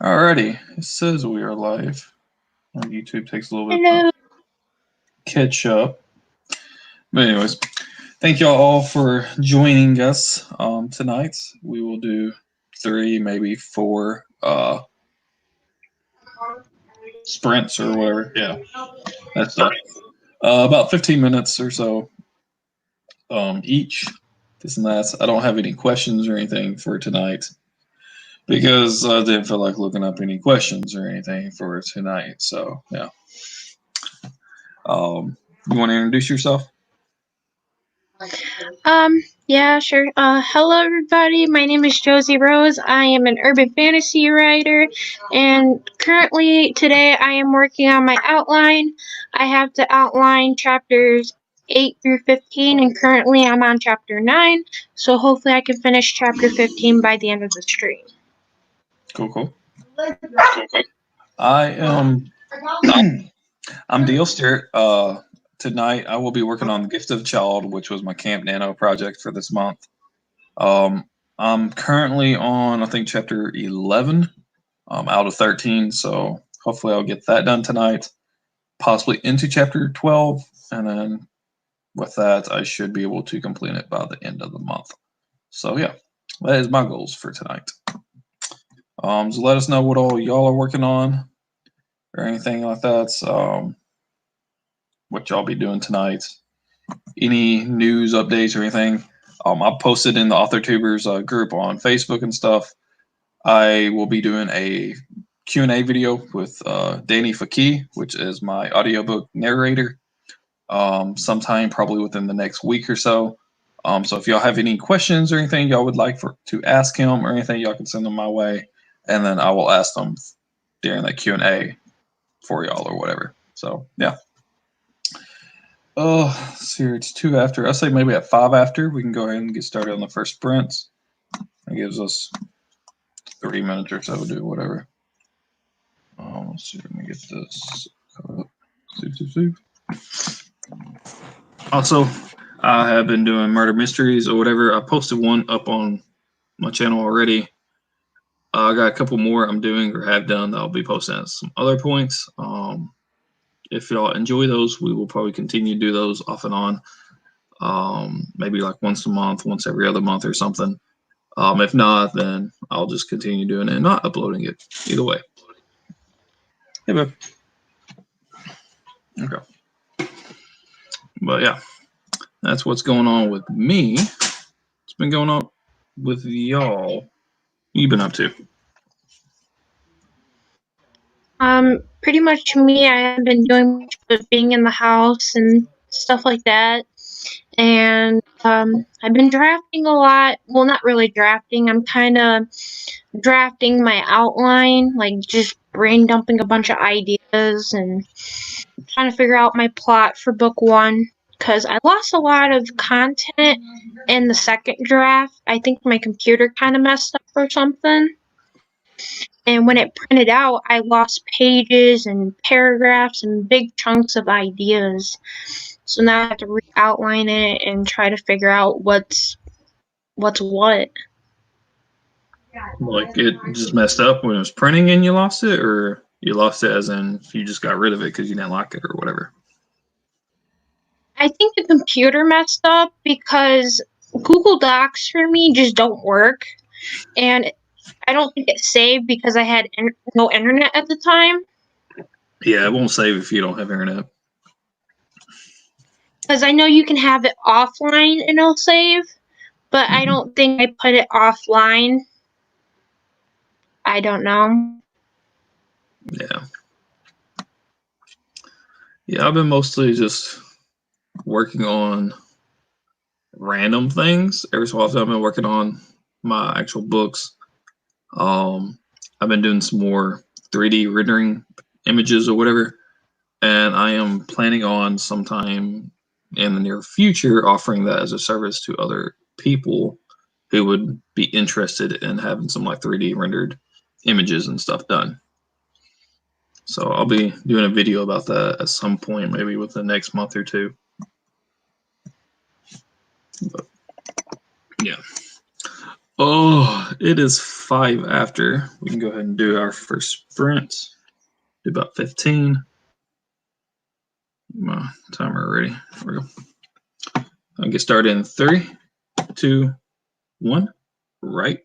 Alrighty, it says we are live. YouTube takes a little bit Hello. to catch up. But anyways, thank y'all all for joining us tonight. We will do 3, maybe 4 sprints or whatever. Yeah, that's about 15 minutes or so each. This and that. I don't have any questions or anything for tonight because I didn't feel like looking up any questions or anything for tonight. So yeah. You want to introduce yourself? Yeah, sure. Hello everybody. My name is Josie Rose. I am an urban fantasy writer, and currently today I am working on my outline. I have to outline chapters 8 through 15, and currently I'm on chapter 9, so hopefully I can finish chapter 15 by the end of the stream. Cool. I am I'm Deal Stewart. Tonight I will be working on the Gift of the Child, which was my Camp Nano project for this month. I'm currently on, I think, chapter 11 out of 13, so hopefully I'll get that done tonight, possibly into chapter 12, and then with that I should be able to complete it by the end of the month. So yeah, that is my goals for tonight. So let us know what all y'all are working on or anything like that. What y'all be doing tonight. Any news updates or anything. I'll post it in the AuthorTubers group on Facebook and stuff. I will be doing a Q&A video with Danny Fakih, which is my audiobook narrator, sometime probably within the next week or so. So if y'all have any questions or anything y'all would like to ask him or anything, y'all can send them my way, and then I will ask them during that Q&A for y'all or whatever. So yeah. Oh, see, it's 2 after. I say maybe at 5 after we can go ahead and get started on the first sprints. That gives us 30 minutes or so to do whatever. Let's see if we can get this up. Also, I have been doing murder mysteries or whatever. I posted one up on my channel already. I got a couple more I'm doing or have done that I'll be posting at some other points. If y'all enjoy those, we will probably continue to do those off and on. Maybe like once a month, once every other month or something. If not, then I'll just continue doing it and not uploading it. Either way. Hey, babe. Okay. But yeah, that's what's going on with me. What's been going on with y'all? What you been up to? Pretty much me. I haven't been doing much but being in the house and stuff like that. And I've been drafting a lot. Well, not really drafting. I'm kind of drafting my outline, like just brain dumping a bunch of ideas and trying to figure out my plot for book 1. Because I lost a lot of content in the second draft. I think my computer kind of messed up or something. And when it printed out, I lost pages and paragraphs and big chunks of ideas. So now I have to re-outline it and try to figure out what's what. Like it just messed up when it was printing and you lost it, or you lost it as in you just got rid of it because you didn't like it or whatever? I think the computer messed up because Google Docs for me just don't work. And I don't think it saved because I had no internet at the time. Yeah, it won't save if you don't have internet. Because I know you can have it offline and it'll save, but I don't think I put it offline. I don't know. Yeah. Yeah, I've been mostly just working on random things. Every so often I've been working on my actual books. I've been doing some more 3D rendering images or whatever, and I am planning on sometime in the near future offering that as a service to other people who would be interested in having some like 3D rendered images and stuff done. So I'll be doing a video about that at some point, maybe within the next month or 2. But, yeah. Oh, it is 5 after. We can go ahead and do our first sprint. Do about 15. My timer ready. There we go. I'll get started in 3, 2, 1. Right.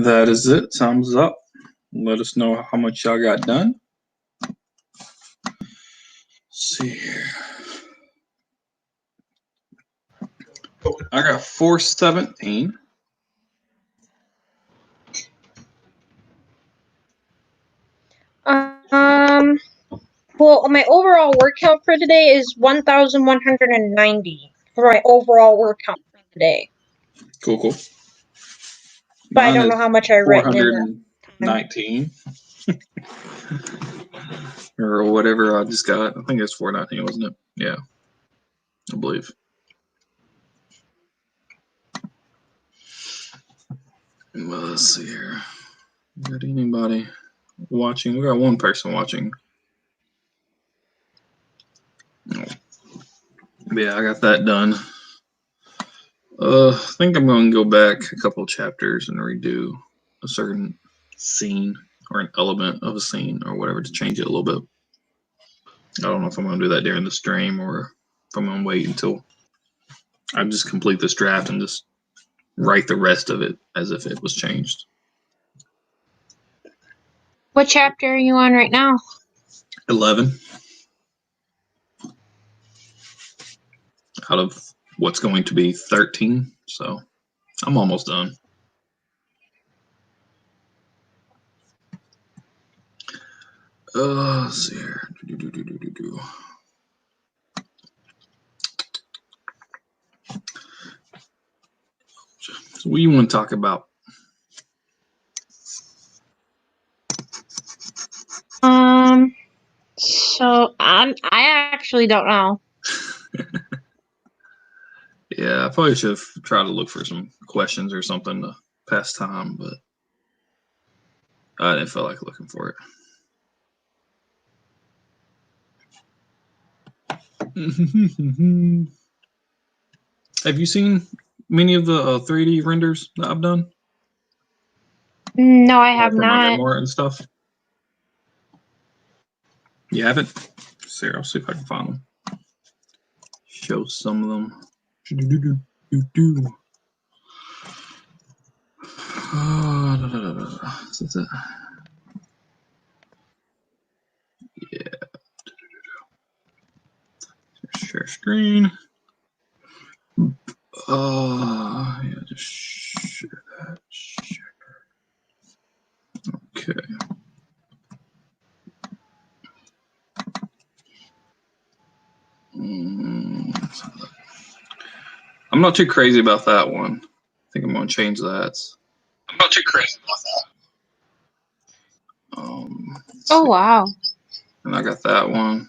That is it. Thumbs up. Let us know how much y'all got done. Let's see here. I got 417. Well, my overall word count for today is 1,190 for my overall word count for today. Cool, cool. But I don't know how much I've written in that. 419. Or whatever I just got. I think it's 419, wasn't it? Yeah, I believe. Well, let's see here. Got anybody watching? We got one person watching. Oh. Yeah, I got that done. I think I'm going to go back a couple chapters and redo a certain scene or an element of a scene or whatever to change it a little bit. I don't know if I'm going to do that during the stream or if I'm going to wait until I just complete this draft and just write the rest of it as if it was changed. What chapter are you on right now? 11. Out of what's going to be 13. So I'm almost done. Let's see here. So what do you want to talk about? So I actually don't know. Yeah, I probably should have tried to look for some questions or something to pass time, but I didn't feel like looking for it. Have you seen many of the 3D renders that I've done? No, I have for not. my memoir and stuff. You haven't? I'll see if I can find them. Show some of them. Is it? Yeah. Share screen. Yeah, just share that. Share. Okay. I'm not too crazy about that one. I think I'm going to change that. I'm not too crazy about that. Oh, wow. And I got that one.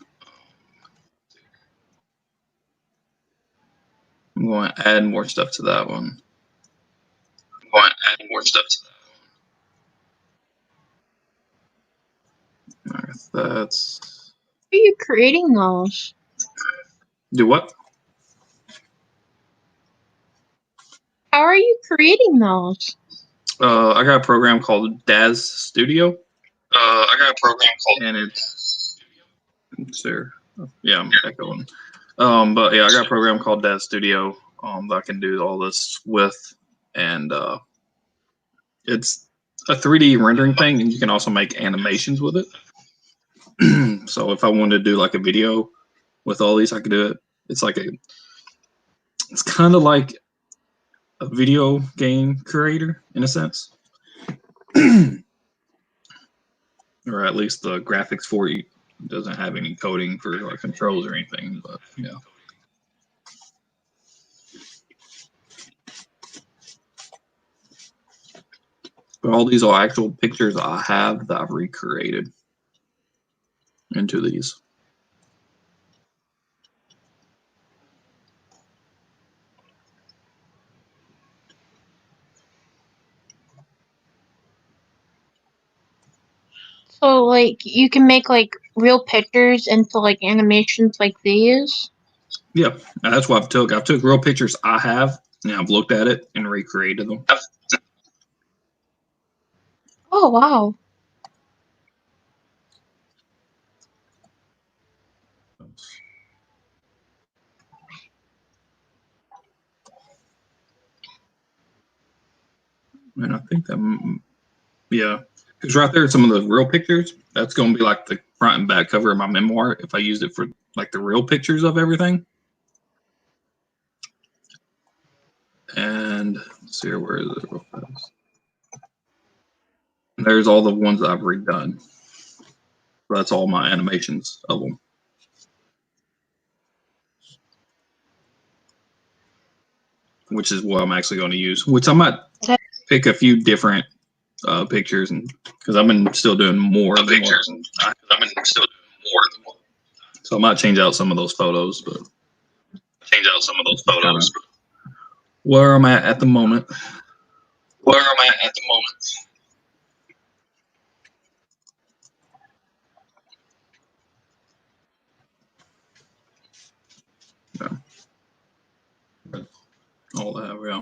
I'm going to add more stuff to that one. I guess that's. How are you creating those? Do what? How are you creating those? I got a program called Daz Studio. And it's there. Yeah, I'm echoing. But yeah, I got a program called Daz Studio that I can do all this with, and it's a 3D rendering thing, and you can also make animations with it. So if I wanted to do like a video with all these, I could do it. It's kind of like a video game creator in a sense. Or at least the graphics for it doesn't have any coding for like controls or anything, but yeah. But all these are actual pictures I have that I've recreated into these. So, like, you can make, like, real pictures into, like, animations like these? Yeah, that's what I've took. I've took real pictures I have, and I've looked at it and recreated them. Oh, wow. And I think that, yeah, because right there, some of the real pictures, that's going to be like the front and back cover of my memoir if I used it for like the real pictures of everything. And let's see here, where is it real fast? And there's all the ones that I've redone. So that's all my animations of them. Which is what I'm actually going to use. Which I might pick a few different pictures, and because I've been still doing more pictures, and I've been still doing more. So I might change out some of those photos, but where I'm at the moment. Yeah. All that, yeah.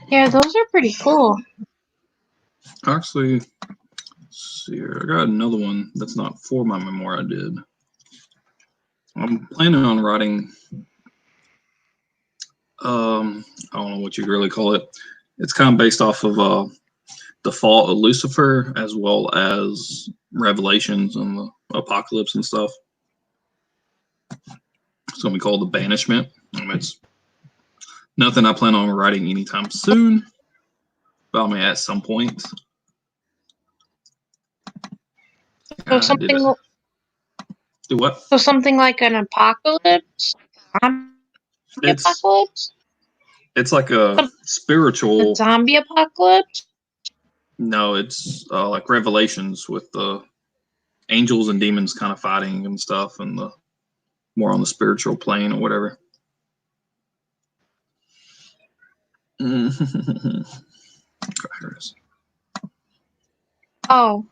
Yeah, those are pretty cool. Actually, let's see here. I got another one that's not for my memoir I did. I'm planning on writing, I don't know what you'd really call it. It's kind of based off of the fall of Lucifer as well as Revelations and the apocalypse and stuff. It's going to be called The Banishment. It's nothing I plan on writing anytime soon, but I mean at some point. So something. Do what? So something like an apocalypse. Apocalypse. It's like a spiritual zombie apocalypse. No, it's like Revelations with the angels and demons kind of fighting and stuff, and the more on the spiritual plane or whatever. Oh.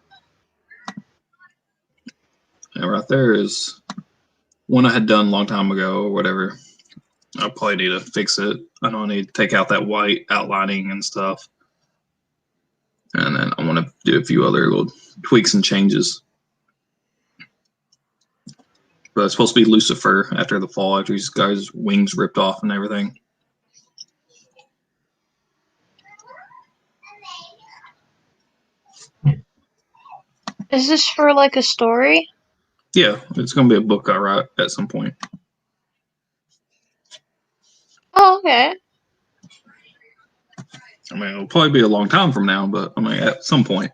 And right there is one I had done a long time ago or whatever. I probably need to fix it. I don't need to take out that white outlining and stuff. And then I want to do a few other little tweaks and changes. But it's supposed to be Lucifer after the fall, after his guy's wings ripped off and everything. Is this for like a story? Yeah, it's going to be a book I write at some point. Oh, okay. I mean, it'll probably be a long time from now, but I mean, at some point.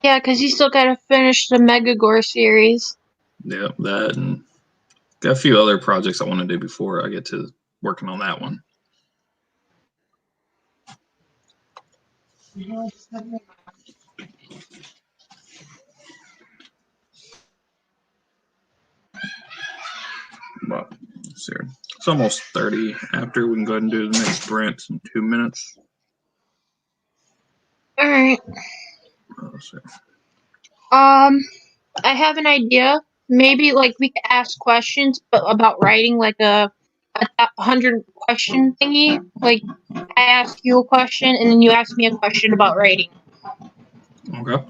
Yeah, because you still got to finish the METAGORE series. Yeah, that and got a few other projects I want to do before I get to working on that one. But let's see here. It's almost 30 after. We can go ahead and do the next sprint in 2 minutes. All right. Let's see. I have an idea. Maybe like we could ask questions, but about writing like a 100 question thingy. Like I ask you a question and then you ask me a question about writing. Okay.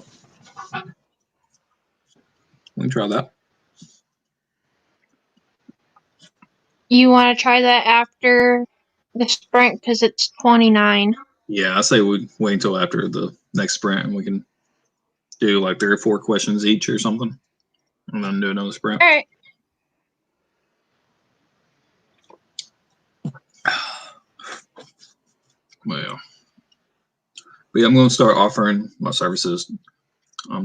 We can try that. You want to try that after the sprint because it's 29. Yeah, I say we wait until after the next sprint and we can do like 3 or 4 questions each or something, and then do another sprint. All right. Well, but yeah, I'm going to start offering my services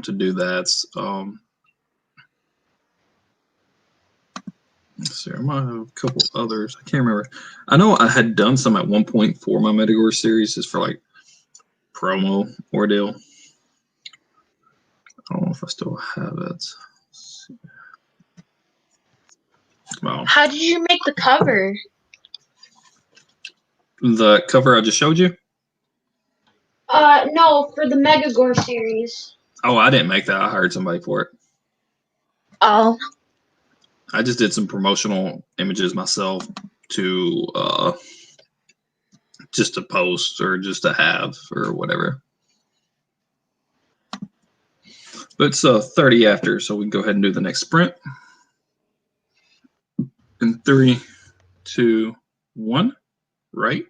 to do that. Let's see, I might have a couple others. I can't remember. I know I had done some at one point for my METAGORE series, just for like promo ordeal. I don't know if I still have it. Well, How did you make the cover? The cover I just showed you? No, for the METAGORE series. Oh, I didn't make that. I hired somebody for it. Oh. I just did some promotional images myself to just to post or just to have or whatever. But it's 30 after, so we can go ahead and do the next sprint. In 3, 2, 1, right.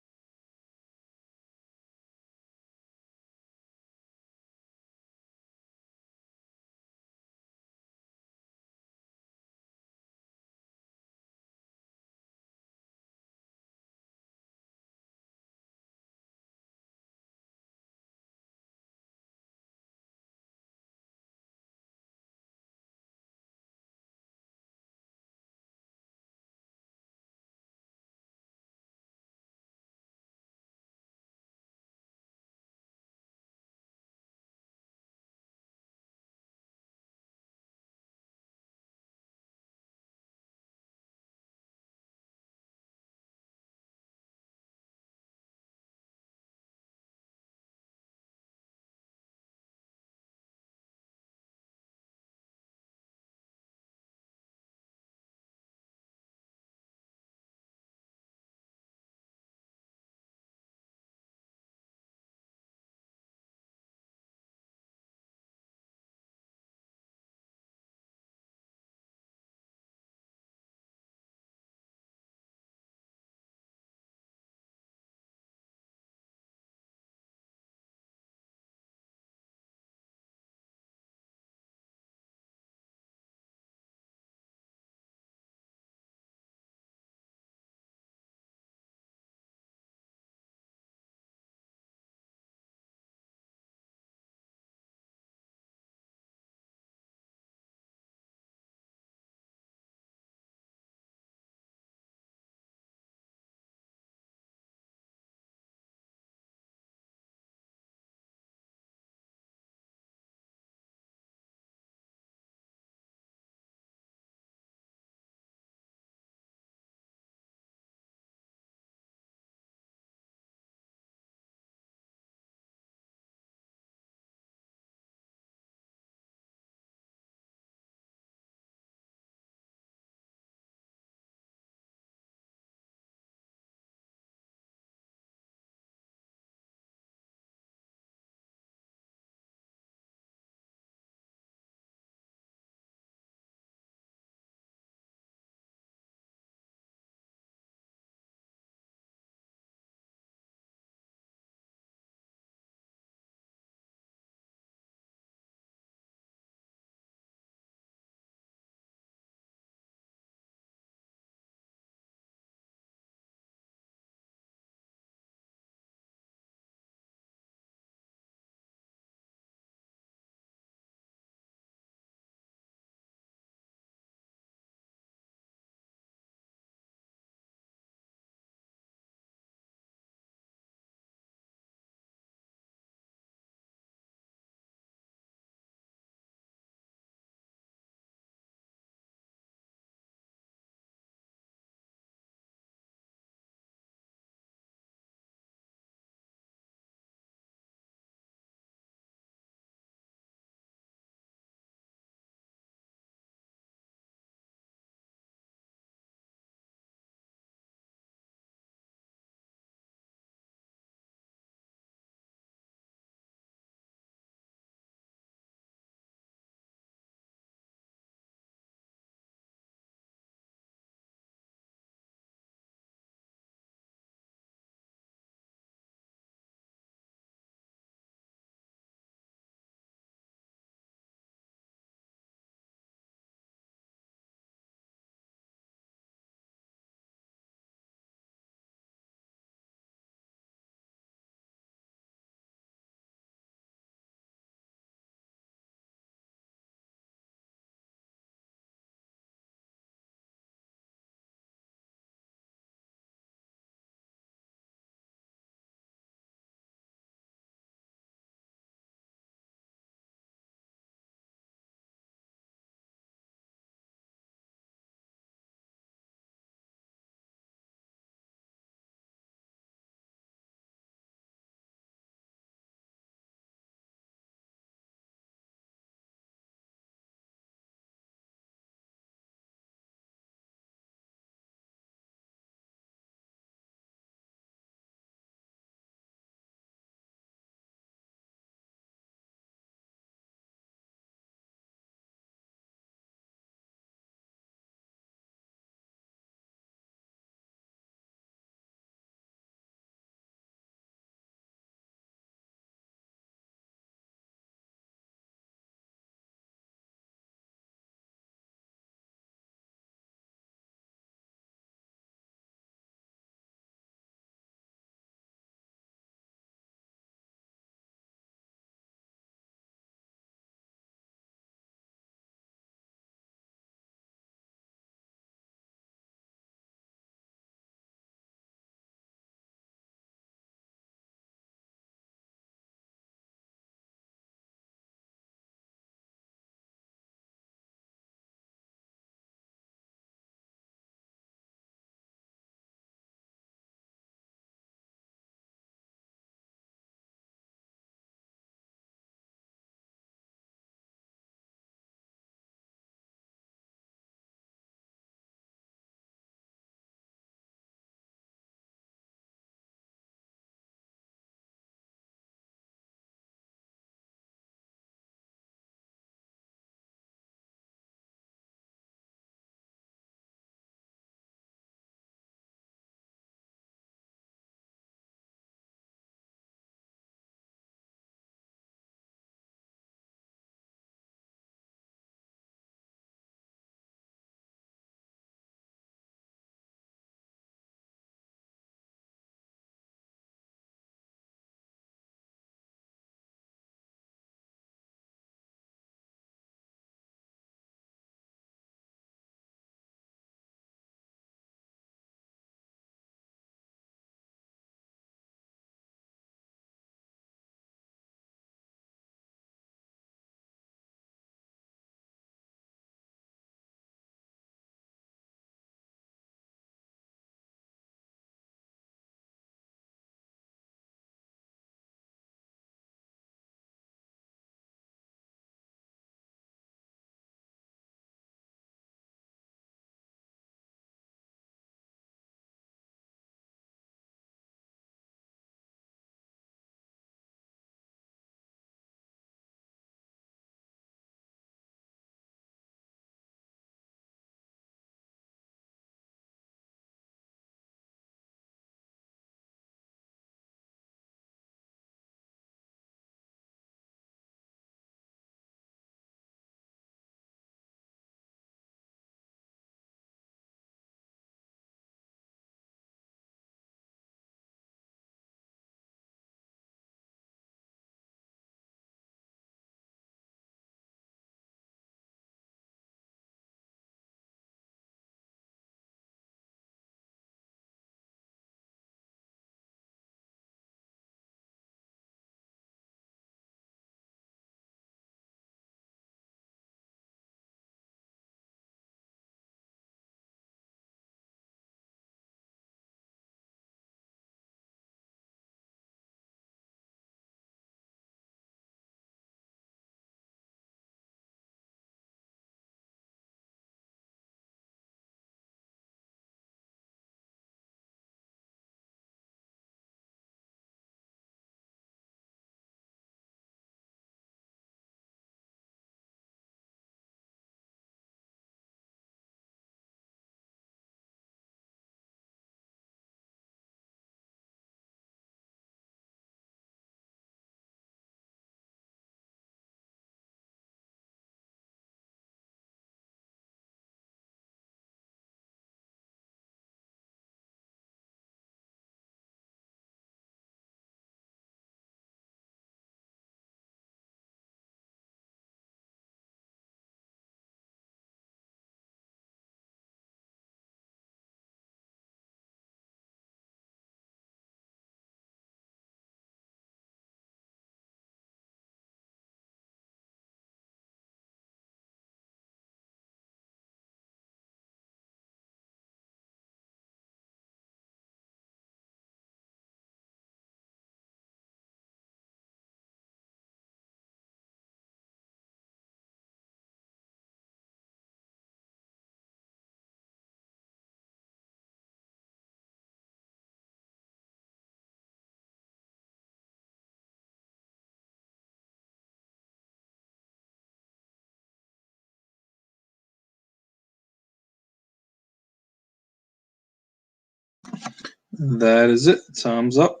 That is it. Thumbs up.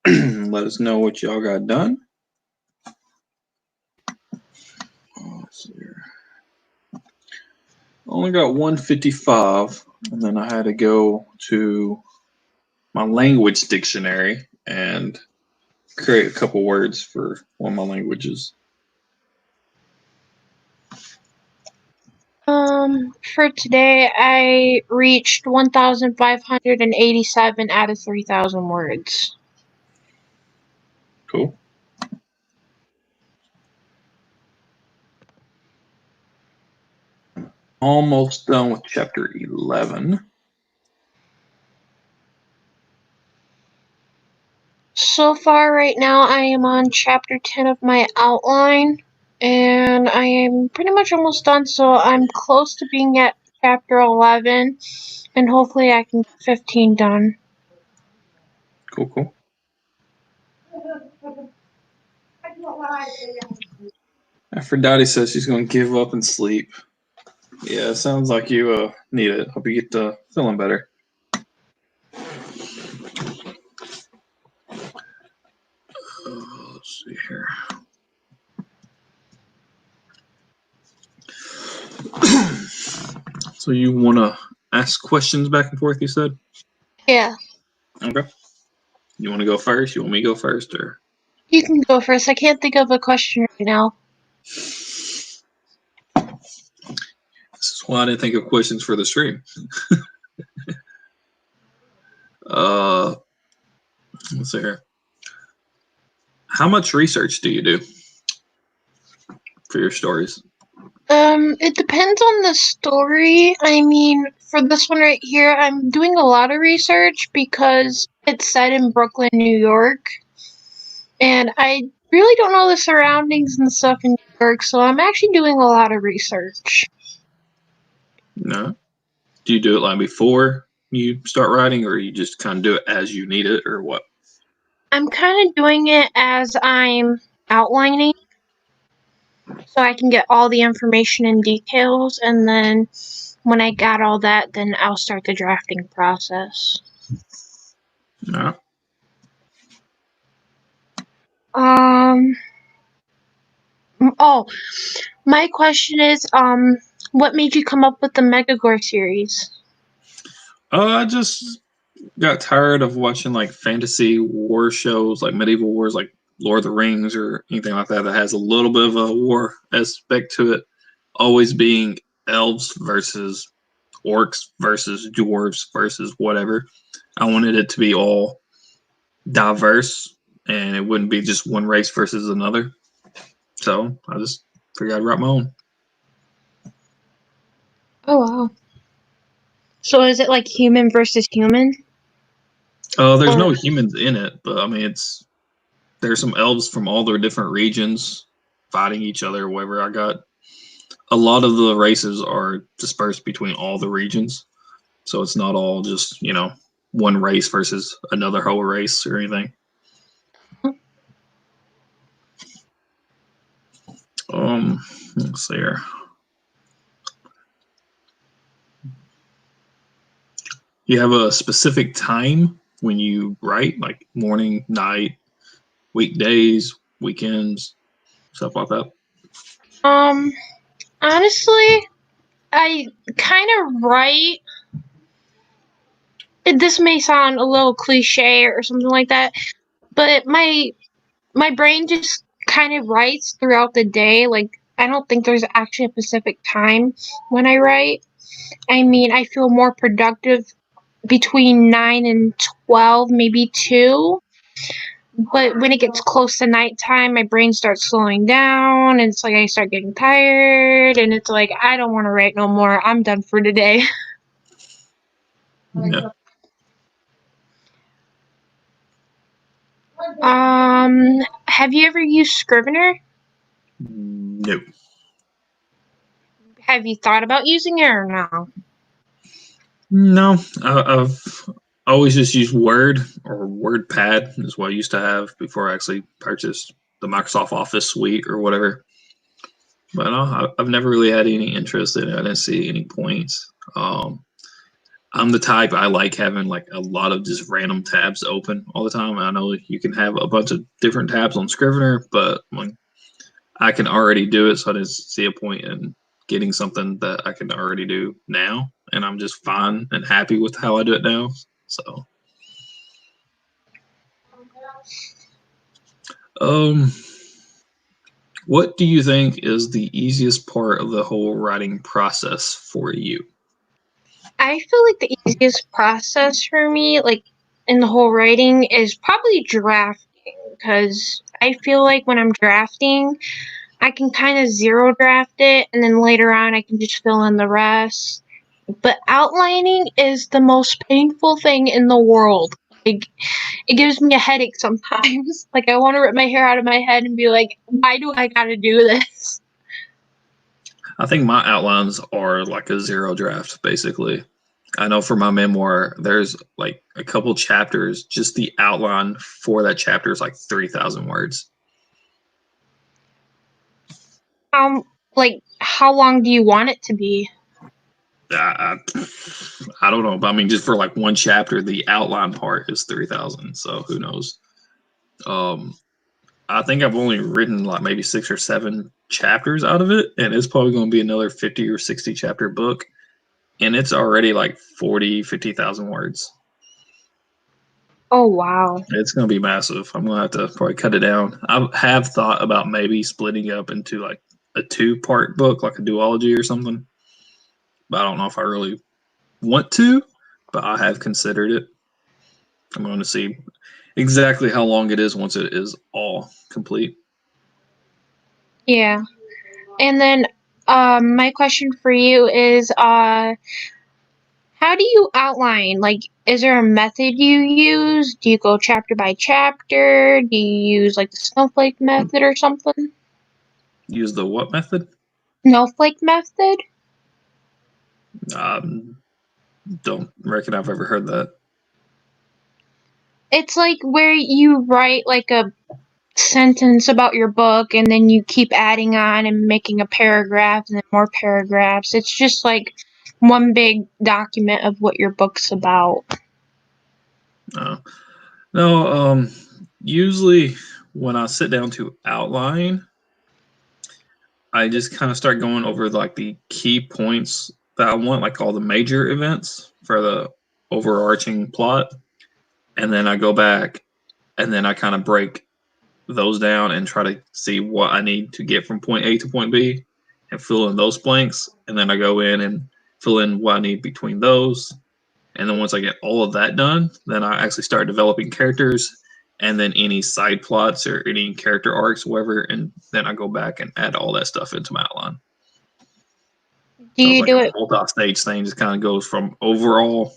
Let us know what y'all got done. Let's see here. Only got 155, and then I had to go to my language dictionary and create a couple words for one of my languages. For today, I reached 1,587 out of 3,000 words. Cool. Almost done with chapter 11. So far, right now, I am on chapter 10 of my outline, and I am pretty much almost done, so I'm close to being at chapter 11, and hopefully I can get 15 done. Cool, cool. Aphrodite says she's going to give up and sleep. Yeah, sounds like you need it. Hope you get feeling better. Let's see here. So you want to ask questions back and forth, you said? Yeah. Okay. You want to go first? You want me to go first? Or You can go first. I can't think of a question right now. This is why I didn't think of questions for the stream. Let's see here. How much research do you do for your stories? It depends on the story. I mean, for this one right here, I'm doing a lot of research because it's set in Brooklyn, New York. And I really don't know the surroundings and stuff in New York, so I'm actually doing a lot of research. No. Do you do it like before you start writing, or you just kind of do it as you need it, or what? I'm kind of doing it as I'm outlining, so I can get all the information and details, and then when I got all that, then I'll start the drafting process. No. Oh, my question is, what made you come up with the METAGORE series? I just got tired of watching like fantasy war shows, like medieval wars, like Lord of the Rings or anything like that has a little bit of a war aspect to it. Always being elves versus orcs versus dwarves versus whatever. I wanted it to be all diverse, and it wouldn't be just one race versus another. So I just figured I'd write my own. Oh, wow. So is it like human versus human? There's Or no humans in it, but I mean, there's some elves from all their different regions fighting each other. Whatever. I got a lot of the races are dispersed between all the regions, so it's not all just one race versus another whole race or anything. Let's see here. You have a specific time when you write, like morning, night, weekdays, weekends, stuff like that? honestly, I kind of write. This may sound a little cliche or something like that, but my brain just kind of writes throughout the day. Like, I don't think there's actually a specific time when I write. I mean, I feel more productive between 9 and 12, maybe 2. But when it gets close to nighttime, my brain starts slowing down, and it's like I start getting tired, and it's like I don't want to write no more. I'm done for today. Yeah. Have you ever used Scrivener? No. Have you thought about using it or no? No, I've always just used Word or WordPad is what I used to have before I actually purchased the Microsoft Office suite or whatever. But I've never really had any interest in it. I didn't see any points. I'm the type, I like having like a lot of just random tabs open all the time. I know you can have a bunch of different tabs on Scrivener, but like, I can already do it, so I didn't see a point in getting something that I can already do now, and I'm just fine and happy with how I do it now. So, um, what do you think is the easiest part of the whole writing process for you? I feel like the easiest process for me, like in the whole writing, is probably drafting because I feel like when I'm drafting, I can kind of zero draft it and then later on I can just fill in the rest. But outlining is the most painful thing in the world. Like, it gives me a headache sometimes. Like, I want to rip my hair out of my head and be like, why do I gotta do this? I think my outlines are like a zero draft, basically. I know for my memoir, there's like a couple chapters, just the outline for that chapter is like 3,000 words. Like, how long do you want it to be? I, I don't know, but I mean, just for like one chapter, the outline part is 3,000. So who knows? Um, I think I've only written like maybe 6 or 7 chapters out of it, and it's probably going to be another 50 or 60 chapter book, and it's already like 50,000 words. Oh, wow. It's going to be massive. I'm going to have to probably cut it down. I have thought about maybe splitting up into like a 2-part book, like a duology or something, but I don't know if I really want to, but I have considered it. I'm going to see exactly how long it is once it is all complete. Yeah. And then, my question for you is, how do you outline? Like, is there a method you use? Do you go chapter by chapter? Do you use like the snowflake method or something? Use the what method? Snowflake method? Um, don't reckon I've ever heard that. It's like where you write like a sentence about your book and then you keep adding on and making a paragraph and then more paragraphs. It's just like one big document of what your book's about. Uh, no, usually when I sit down to outline, I just kind of start going over like the key points that I want, like all the major events for the overarching plot. And then I go back and then I kind of break those down and try to see what I need to get from point A to point B and fill in those blanks. And then I go in and fill in what I need between those. And then once I get all of that done, then I actually start developing characters and then any side plots or any character arcs, whatever. And then I go back and add all that stuff into my outline. Do So it's you like do a it multi-stage thing. Just kind of goes from overall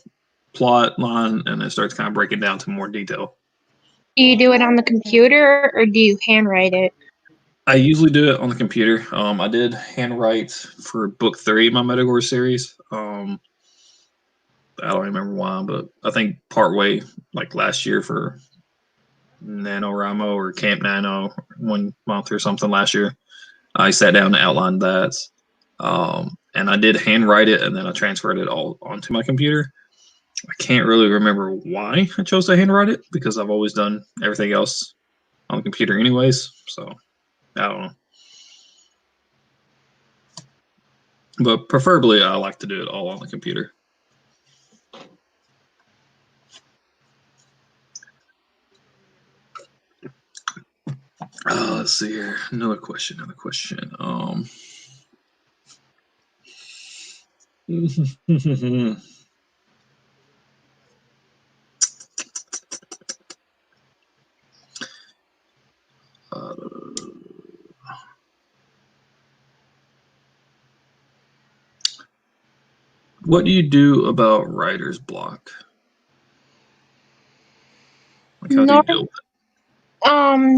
plot line and then starts kind of breaking down to more detail. do you do it on the computer or do you handwrite it? I usually do it on the computer. I did handwrite for book 3 of my METAGORE series. I don't remember why, but I think partway like last year for NaNoWriMo or Camp Nano 1 month or something last year, I sat down and outlined that. And I did handwrite it and then I transferred it all onto my computer. I can't really remember why I chose to handwrite it because I've always done everything else on the computer anyways. So I don't know. But preferably I like to do it all on the computer. Let's see here. Another question. uh, what do you do about writer's block? Like, how do you Nor- deal with it?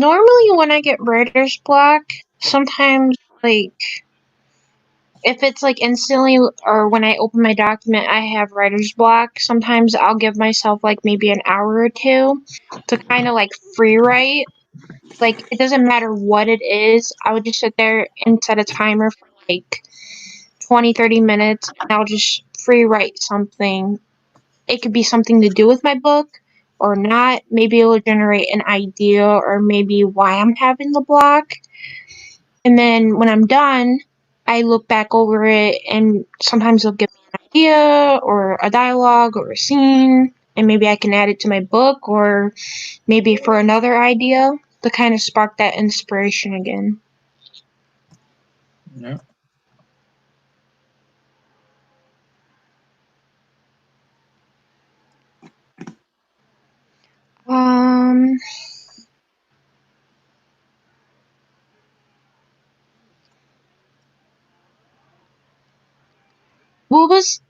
Normally when I get writer's block, sometimes like if it's like instantly or when I open my document I have writer's block, sometimes I'll give myself like maybe an hour or two to kind of like free write. Like it doesn't matter what it is, I would just sit there and set a timer for like 20-30 minutes and I'll just free write something. it could be something to do with my book or not. Maybe it'll generate an idea or maybe why I'm having the block. And then when I'm done, I look back over it and sometimes it'll give me an idea or a dialogue or a scene. And maybe I can add it to my book or maybe for another idea to kind of spark that inspiration again. Yeah. Um, what was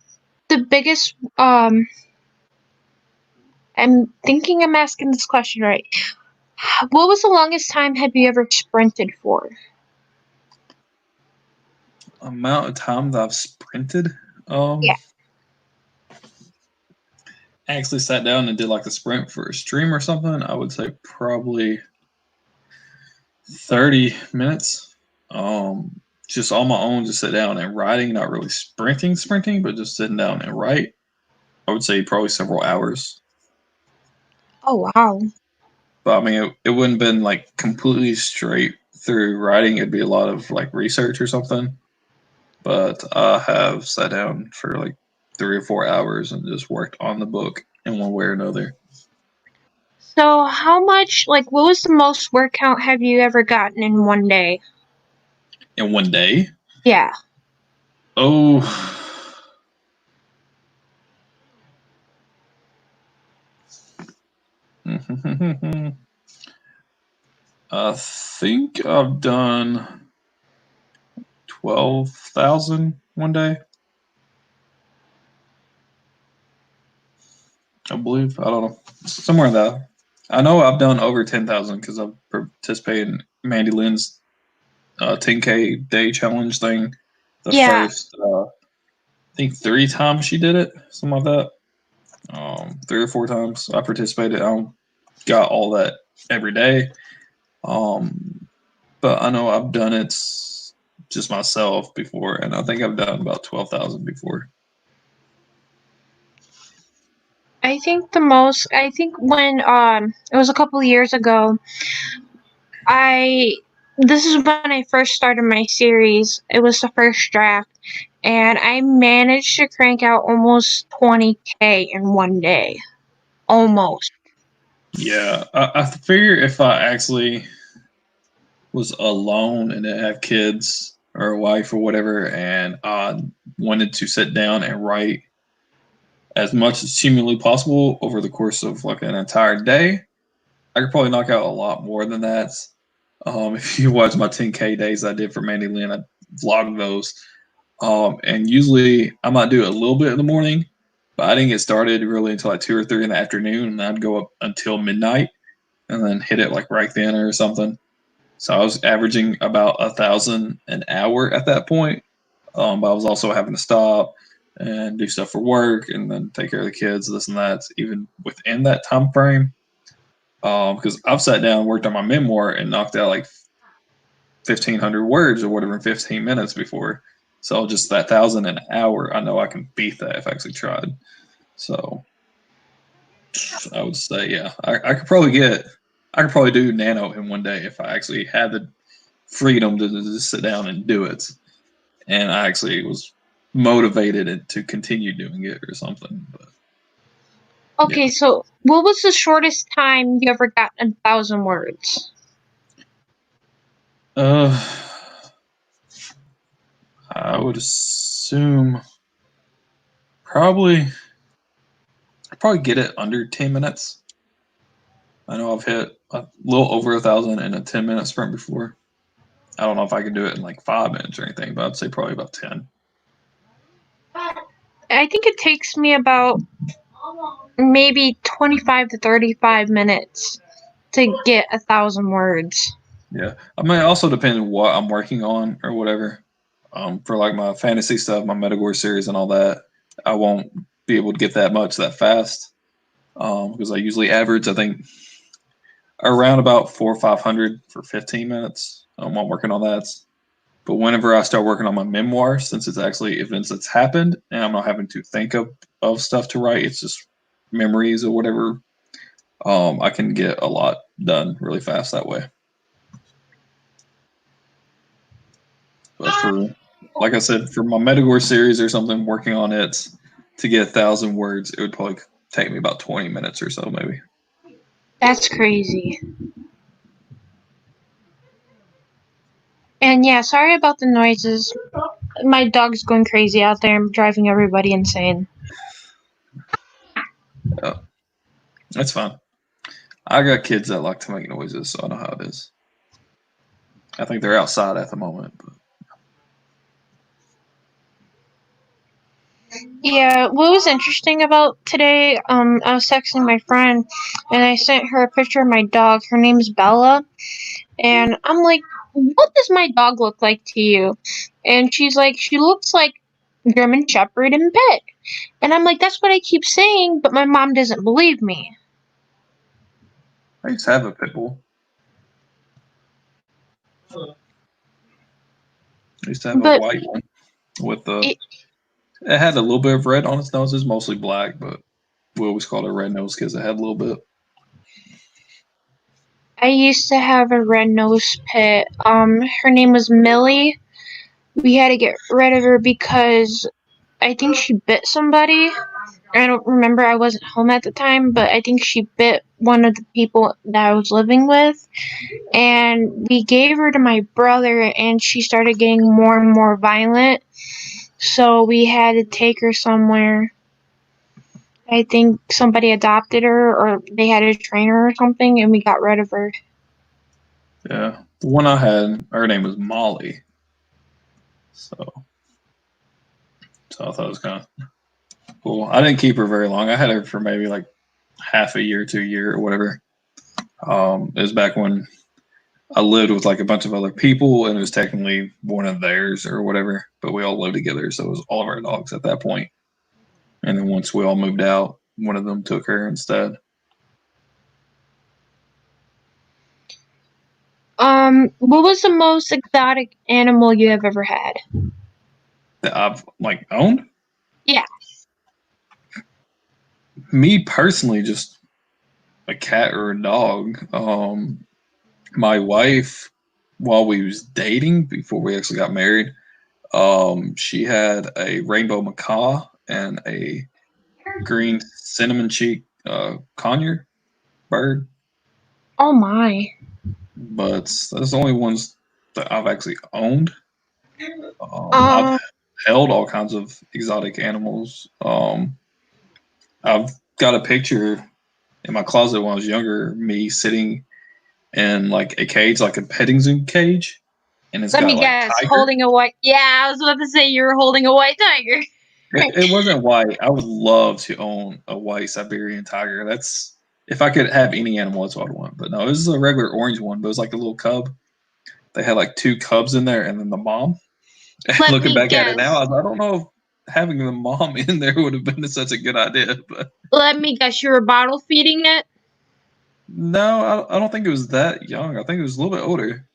the biggest, I'm thinking I'm asking this question right. What was the longest time have you ever sprinted for? Amount of time that I've sprinted. Yeah. Actually sat down and did like the sprint for a stream or something. I would say probably 30 minutes. Just on my own, just sit down and writing, not really sprinting, but just sitting down and write. I would say probably several hours. Oh, wow. But I mean, it wouldn't have been like completely straight through writing. It'd be a lot of like research or something. But I have sat down for like 3 or 4 hours and just worked on the book in one way or another. So, how much, like, what was the most word count have you ever gotten in one day? In one day? Yeah. Oh, I think I've done 12,000 one day. I believe. I don't know. Somewhere in that. I know I've done over 10,000 because I've participated in Mandy Lynn's 10K day challenge thing. The Yeah. first, I think 3 times she did it, something like that. 3 or 4 times I participated. I got all that every day. But I know I've done it just myself before, and I think I've done about 12,000 before. I think I think when, it was a couple of years ago, this is when I first started my series. It was the first draft, and I managed to crank out almost 20K in one day. Almost. Yeah, I figure if I actually was alone and didn't have kids or a wife or whatever, and I wanted to sit down and write as much as humanly possible over the course of like an entire day, I could probably knock out a lot more than that. If you watch my 10K days I did for Mandy Lynn, I vlogged those. And usually I might do it a little bit in the morning, but I didn't get started really until like 2 or 3 in the afternoon, and I'd go up until midnight and then hit it like right then or something. So I was averaging about 1,000 an hour at that point. But I was also having to stop and do stuff for work and then take care of the kids, this and that, even within that time frame. Because I've sat down, worked on my memoir, and knocked out like 1,500 words or whatever in 15 minutes before. So just that 1,000 an hour, I know I can beat that if I actually tried. So I would say, yeah, I could probably do nano in one day if I actually had the freedom to just sit down and do it. And I actually was motivated to continue doing it or something. But Okay, yeah, so what was the shortest time you ever got 1,000 words? uh, I would assume probably get it under 10 minutes. I know I've hit a little over 1,000 in a 10-minute sprint before. I don't know if I could do it in like 5 minutes or anything, but I'd say probably about 10. I think it takes me about maybe 25 to 35 minutes to get 1,000 words. Yeah, I mean, it also depends on what I'm working on or whatever. For like my fantasy stuff, my METAGORE series and all that, I won't be able to get that much that fast. Because I usually average, I think, around about 400 or 500 for 15 minutes. While working on that. But whenever I start working on my memoir, since it's actually events that's happened and I'm not having to think of stuff to write, it's just memories or whatever, I can get a lot done really fast that way. But for, like I said, for my METAGORE series or something, working on it to get 1,000 words, it would probably take me about 20 minutes or so, maybe. That's crazy. And yeah, sorry about the noises. My dog's going crazy out there and driving everybody insane. Yeah, that's fine. I got kids that like to make noises, so I know how it is. I think they're outside at the moment. But. Yeah, what was interesting about today, I was texting my friend and I sent her a picture of my dog. Her name's Bella. And I'm like, what does my dog look like to you? And she's like, she looks like German Shepherd in bed. And I'm like, that's what I keep saying, but my mom doesn't believe me. I used to have a pit bull. I used to have a But white one with it had a little bit of red on its nose. It's mostly black, but we always called it red nose because it had a little bit. I used to have a red nose pit. Her name was Millie. We had to get rid of her because I think she bit somebody. I don't remember. I wasn't home at the time, but I think she bit one of the people that I was living with. And we gave her to my brother, and she started getting more and more violent. So we had to take her somewhere. I think somebody adopted her, or they had to train her or something, and we got rid of her. Yeah, the one I had, her name was Molly. So I thought it was kind of cool. I didn't keep her very long. I had her for maybe like half a year to a year or whatever. It was back when I lived with like a bunch of other people, and it was technically one of theirs or whatever. But we all lived together, so it was all of our dogs at that point. And then once we all moved out, one of them took her instead. What was the most exotic animal you have ever had? That I've like owned. Yeah. Me personally, just a cat or a dog. My wife, while we was dating before we actually got married, she had a rainbow macaw and a green cinnamon cheek conure bird. Oh my. But that's the only ones that I've actually owned. I've Um, held all kinds of exotic animals. I've got a picture in my closet when I was younger, me sitting in like a cage, like a petting zoo cage, and it's let got me like guess. tiger. Holding a white. Yeah, I was about to say you were holding a white tiger. It wasn't white. I would love to own a white Siberian tiger. That's if I could have any animal, that's what I'd want. But no, this is a regular orange one, but it was like a little cub. They had like two cubs in there, and then the mom. Let Looking me back at it now, guess. I don't know if having the mom in there would have been such a good idea. But Let me guess. You were bottle feeding it. no, I don't think it was that young. I think it was a little bit older.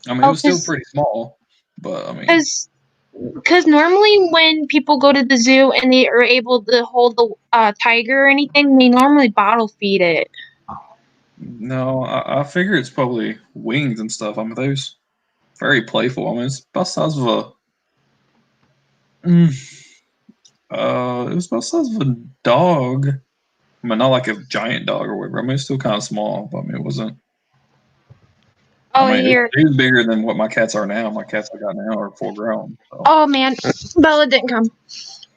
I mean, it Oh, was still pretty small, but I mean, because normally when people go to the zoo and they are able to hold the tiger or anything, they normally bottle feed it. no, I figure it's probably wings and stuff. I mean, those very playful. I mean, it's about the size of a. It was about the size of a dog. I mean, not like a giant dog or whatever. I mean, it's still kind of small, but I mean, it wasn't. I Oh, mean, here. it was bigger than what my cats are now. My cats I got now are full grown. So. Oh man, Bella didn't come.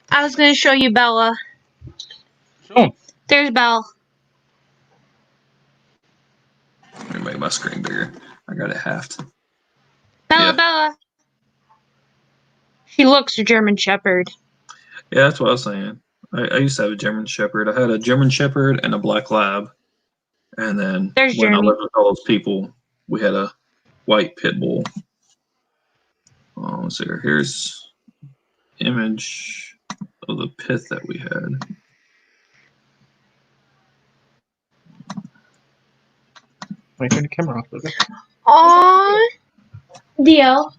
I was gonna show you Bella. Sure. There's Belle. Let me make my screen bigger. I got it halved. Bella, Yeah. Bella. She looks a German Shepherd. Yeah, that's what I was saying. I used to have a German Shepherd. I had a German Shepherd and a Black Lab. And then There's when I Jeremy. lived with all those people, we had a white pit bull. Let's see here. Here's image of the pit that we had. I turn the camera off, Luca. Aww. Dio.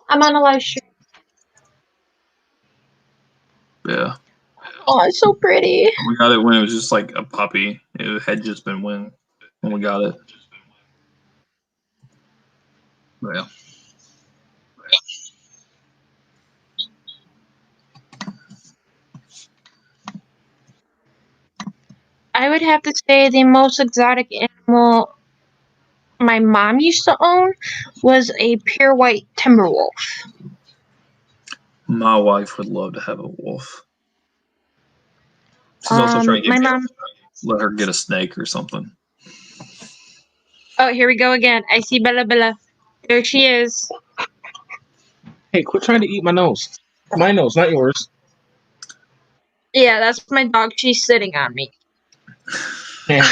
I'm on a live stream. Yeah. Oh, it's so pretty. We got it when it was just like a puppy. It had just been when we got it. But yeah. I would have to say the most exotic animal my mom used to own was a pure white timber wolf. My wife would love to have a wolf. She's also trying to My mom. let her get a snake or something. Oh, here we go again. I see Bella Bella. There she is. Hey, quit trying to eat my nose. My nose, not yours. Yeah, that's my dog. She's sitting on me. Yeah.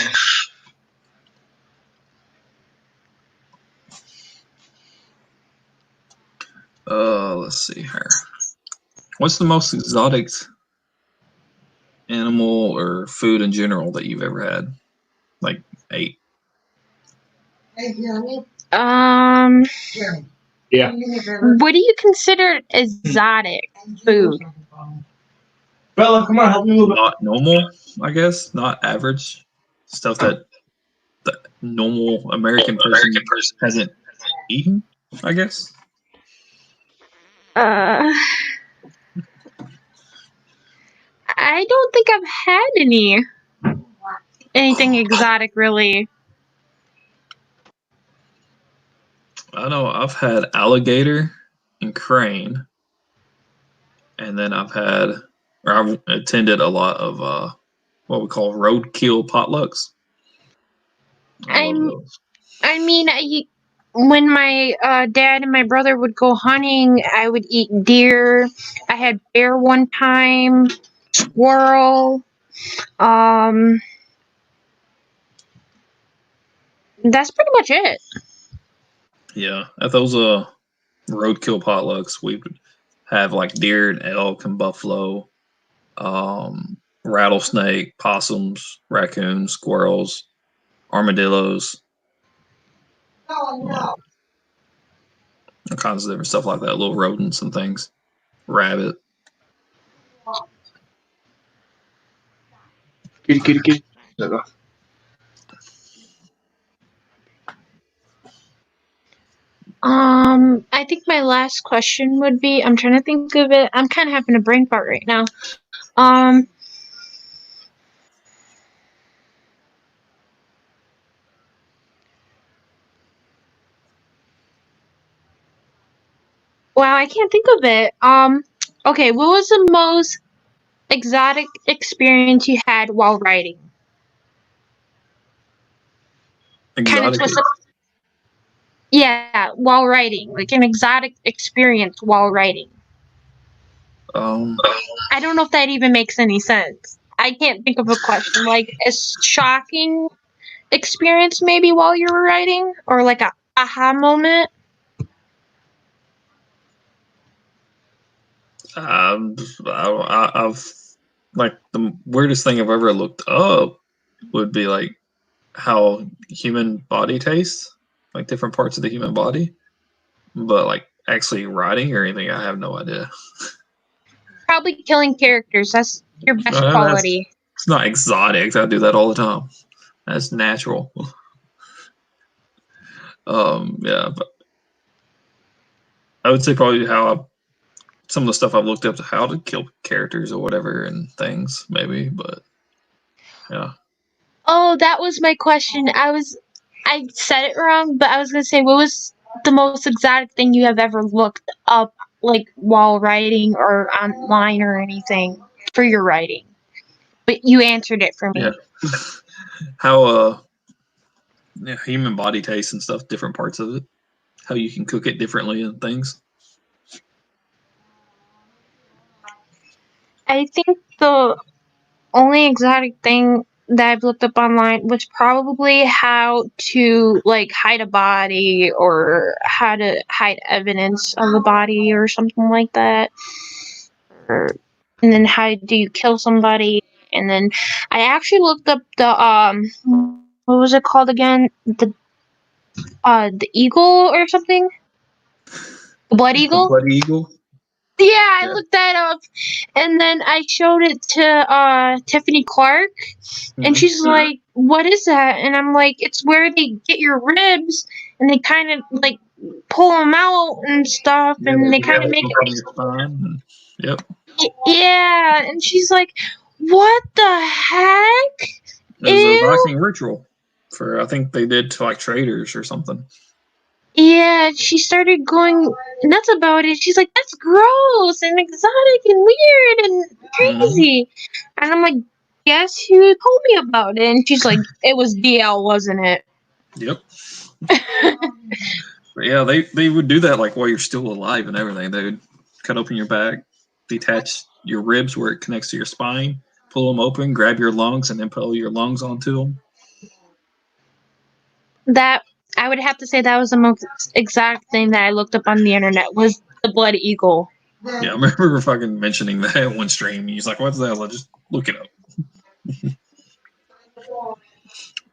Let's see here. What's the most exotic animal or food in general that you've ever had? Like ate? Yeah. What do you consider exotic food? Bella, come on, help me move it. Not normal, I guess. Not average. Stuff that the normal American person hasn't eaten, I guess. I don't think I've had anything exotic really. I know I've had alligator and crane, and then I've attended a lot of what we call roadkill potlucks. I love those. When my dad and my brother would go hunting, I would eat deer. I had bear one time, squirrel. That's pretty much it. Yeah, at those roadkill potlucks, we would have like deer and elk and buffalo, rattlesnake, possums, raccoons, squirrels, armadillos, all kinds of different stuff like that, little rodents and things, rabbit. Kitty. There we go. I think my last question would be, I'm trying to think of it. I'm kind of having a brain fart right now. Wow, I can't think of it. Okay, what was the most exotic experience you had while writing? Kind of Exotic. twist up. Yeah, while writing, like an exotic experience while writing. I don't know if that even makes any sense. I can't think of a question like a shocking experience maybe while you were writing, or like a aha moment. I've like the weirdest thing I've ever looked up would be like how human body tastes, like different parts of the human body. But like actually writing or anything, I have no idea. Probably killing characters. That's your best quality. It's not exotic. I do that all the time. That's natural. Yeah, but I would say probably some of the stuff I've looked up to how to kill characters or whatever and things maybe, but yeah. Oh, that was my question. I said it wrong, but I was gonna say, what was the most exotic thing you have ever looked up, like while writing or online or anything for your writing? But you answered it for me. Yeah. How human body tastes and stuff, different parts of it. How you can cook it differently and things. I think the only exotic thing that I've looked up online was probably how to like hide a body or how to hide evidence of a body or something like that. And then how do you kill somebody? And then I actually looked up the what was it called again? The eagle or something? The blood eagle? Blood eagle? Yeah, I looked that up, and then I showed it to Tiffany Clark, and she's like, "What is that?" And I'm like, "It's where they get your ribs, and they kind of like pull them out and stuff, and they kind of make from your spine. Yep. Yeah." And she's like, "What the heck?" It was a Ew. boxing ritual for I think they did to like traders or something. Yeah, she started going nuts about it. She's like, "That's gross and exotic and weird and crazy." And I'm like, "Guess who told me about it?" And she's like, "It was DL, wasn't it?" Yep. But yeah, they would do that like while you're still alive and everything. They would cut open your back, detach your ribs where it connects to your spine, pull them open, grab your lungs, and then pull your lungs onto them. That I would have to say that was the most exact thing that I looked up on the internet was the blood eagle. Yeah, I remember fucking mentioning that in one stream. He's like, "What's that?" I'll just look it up.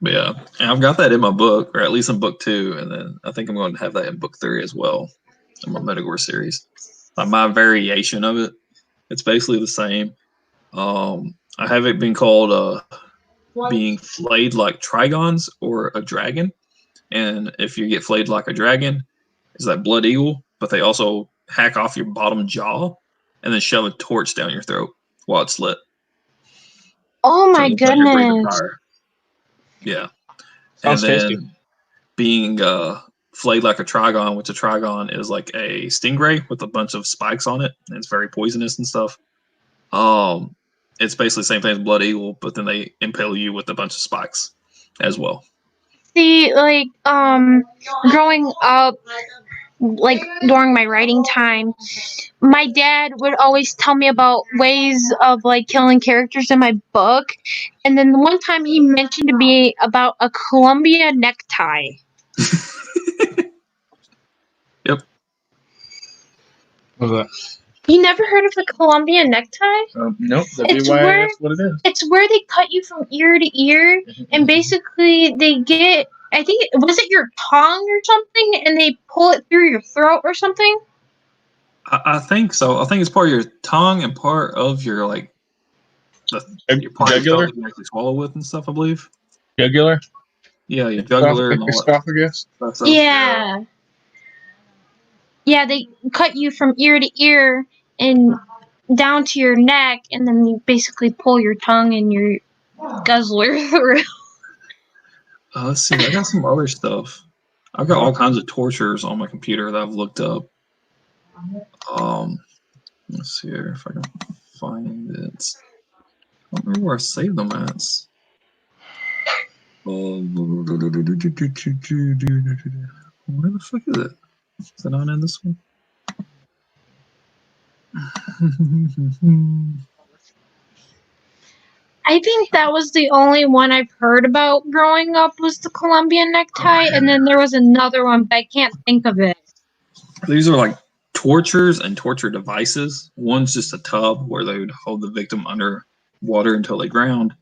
But yeah, and I've got that in my book, or at least in book 2, and then I think I'm going to have that in book 3 as well in my METAGORE series. Like my variation of it, it's basically the same. I have it been called being flayed like trigons or a dragon, and if you get flayed like a dragon, it's that blood eagle. But they also hack off your bottom jaw and then shove a torch down your throat while it's lit. Oh So my it looks like you're breathing goodness. fire. Yeah. Sounds And then tasty. being flayed like a trigon, which a trigon is like a stingray with a bunch of spikes on it, and it's very poisonous and stuff. It's basically the same thing as blood eagle, but then they impale you with a bunch of spikes as well. See, like, growing up, like during my writing time, my dad would always tell me about ways of like killing characters in my book, and then one time he mentioned to me about a Columbia necktie. Yep. What's that? You never heard of a Columbia necktie? Nope. That'd It's be why where that's what it is. it's where they cut you from ear to ear, and basically they get. I think was it your tongue or something, and they pull it through your throat or something. I think so. I think it's part of your tongue and part of your like your part of your Jugular? throat you actually swallow with and stuff. I believe. Jugular? Yeah, your jugular and all that Esophagus? stuff. Yeah. Yeah, they cut you from ear to ear and down to your neck, and then you basically pull your tongue and your guzzler through. Let's see. I got some other stuff. I've got all kinds of tortures on my computer that I've looked up. Let's see here if I can find it. I don't remember where I saved them at. Where the fuck is it? Is it not in this one? I think that was the only one I've heard about growing up was the Columbia necktie, and then there was another one, but I can't think of it. These are like tortures and torture devices. One's just a tub where they would hold the victim under water until they drowned.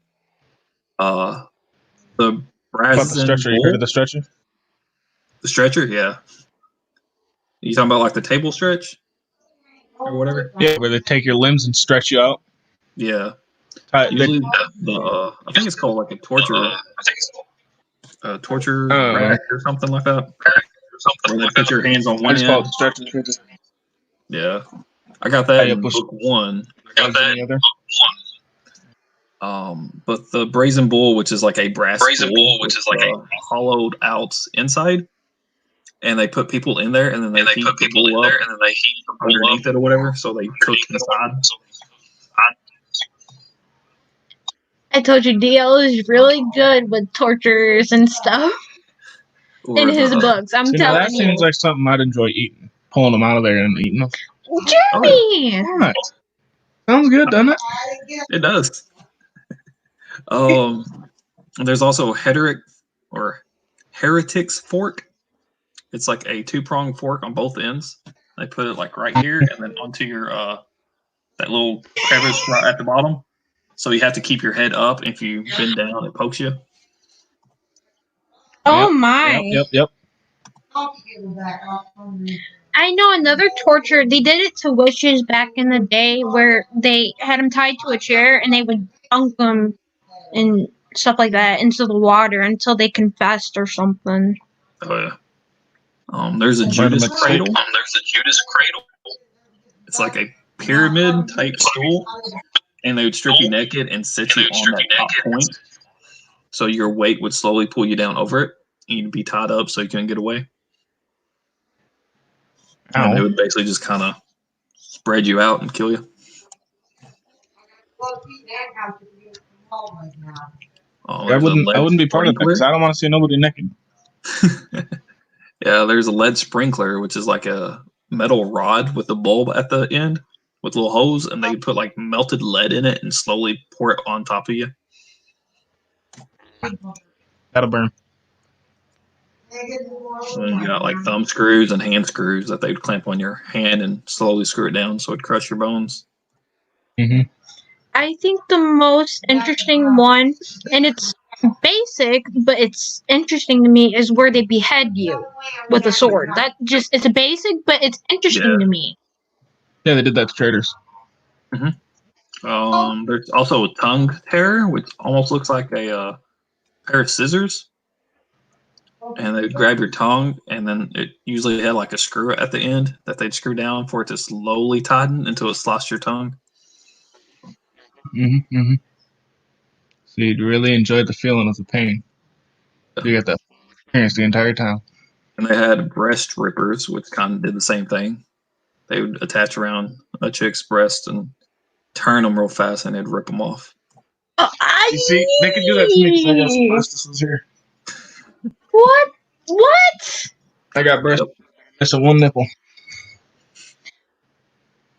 The About the brazen stretcher. You heard of the stretcher? The stretcher, yeah. You talking about like the table stretch or whatever? Yeah, where they take your limbs and stretch you out. Yeah. They- Usually I think it's called like a torture rack or something like that. Where they put your hands on I one just call it end. the stretcher. Yeah. I got that in book 1. Any other? But the brazen bull, which is like a brass bull, which is like a hollowed out inside, and they put people in there, and then they heat the bull up underneath it or whatever, so they cook inside. I told you DL is really good with tortures and stuff in his books. I'm telling that you. seems like something I'd enjoy eating. Pulling them out of there and eating them. Jeremy! All right. Sounds good, doesn't it? It does. There's also heretic's fork. It's like a 2-pronged fork on both ends. They put it like right here and then onto your that little crevice right at the bottom. So you have to keep your head up. If you bend down, it pokes you. Oh my! Yep. I know another torture. They did it to witches back in the day, where they had them tied to a chair and they would dunk them and stuff like that into the water until they confessed or something. Oh yeah. There's a Burn 'em Judas at the stake. cradle. It's like a pyramid type stool, and they would strip you naked and sit you on that top point. So your weight would slowly pull you down over it. And you'd be tied up so you couldn't get away. And they Ow. would basically just kind of spread you out and kill you. Oh, I there's a wouldn't lead be part of that because sprinkler. I don't want to see nobody naked. Yeah, there's a lead sprinkler, which is like a metal rod with a bulb at the end with a little hose, and they put like melted lead in it and slowly pour it on top of you. That'll burn. And then you got like thumb screws and hand screws that they'd clamp on your hand and slowly screw it down so it'd crush your bones. Mm-hmm. I think the most interesting one, and it's basic, but it's interesting to me, is where they behead you with a sword. It's a basic, but it's interesting to me. Yeah, they did that to traders. There's also a tongue tear, which almost looks like a pair of scissors. And they'd grab your tongue, and then it usually had like a screw at the end that they'd screw down for it to slowly tighten until it sliced your tongue. Mm-hmm. Mm-hmm. So you'd really enjoy the feeling of the pain. You get that experience the entire time. And they had breast rippers, which kind of did the same thing. They would attach around a chick's breast and turn them real fast, and they'd rip them off. You see, they could do that to me because I got some breasts here. What? What? I got breast. That's a one nipple.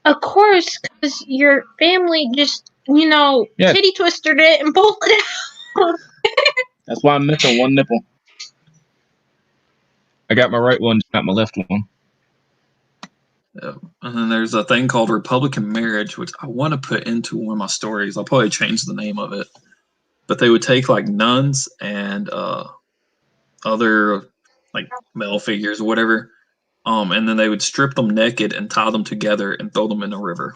Of course, because your family just, Yeah. titty twisted it and pulled it out. That's why I'm missing one nipple. I got my right one, not my left one. Yeah. And then there's a thing called Republican marriage, which I want to put into one of my stories. I'll probably change the name of it. But they would take like nuns and other like male figures or whatever, and then they would strip them naked and tie them together and throw them in a river.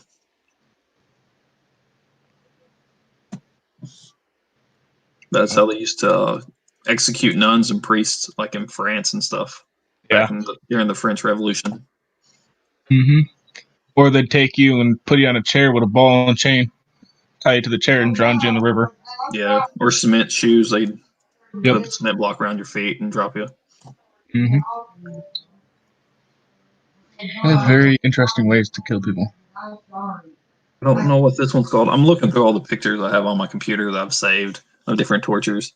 That's how they used to execute nuns and priests, like in France and stuff. Yeah. During the French Revolution. Mm-hmm. Or they'd take you and put you on a chair with a ball and chain, tie you to the chair, and drown you in the river. Yeah, or cement shoes. They'd Yep. put a cement block around your feet and drop you. Mm-hmm. That's very interesting ways to kill people. I don't know what this one's called. I'm looking through all the pictures I have on my computer that I've saved of different tortures.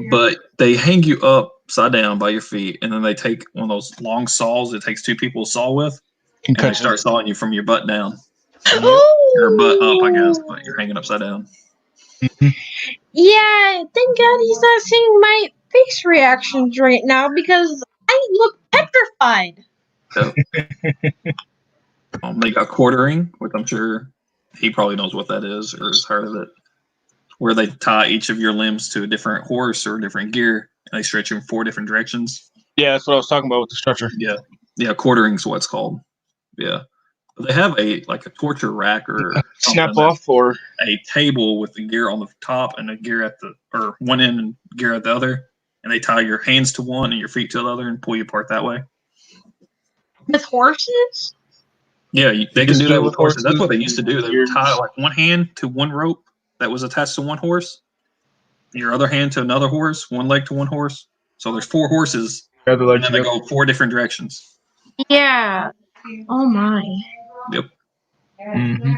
But they hang you upside down by your feet, and then they take one of those long saws it takes two people to saw with, and they start sawing you from your butt down. Your butt up, I guess, but you're hanging upside down. Mm-hmm. Yeah, thank God he's not seeing my face reactions right now because I look petrified. They got quartering, which I'm sure he probably knows what that is or has heard of it, where they tie each of your limbs to a different horse or a different gear, and they stretch you in 4 different directions. Yeah, that's what I was talking about with the stretcher. Yeah, quartering is what it's called. Yeah. They have a torture rack or snap off or a table with the gear on the top and a gear at or one end and gear at the other, and they tie your hands to one and your feet to the other and pull you apart that way. With horses? Yeah, they can do that with horses. That's what they used to do. They would tie like one hand to one rope that was attached to one horse, your other hand to another horse, one leg to one horse. So there's 4 horses, and then they go 4 different directions. Yeah. Oh my. Yep. Mm-hmm.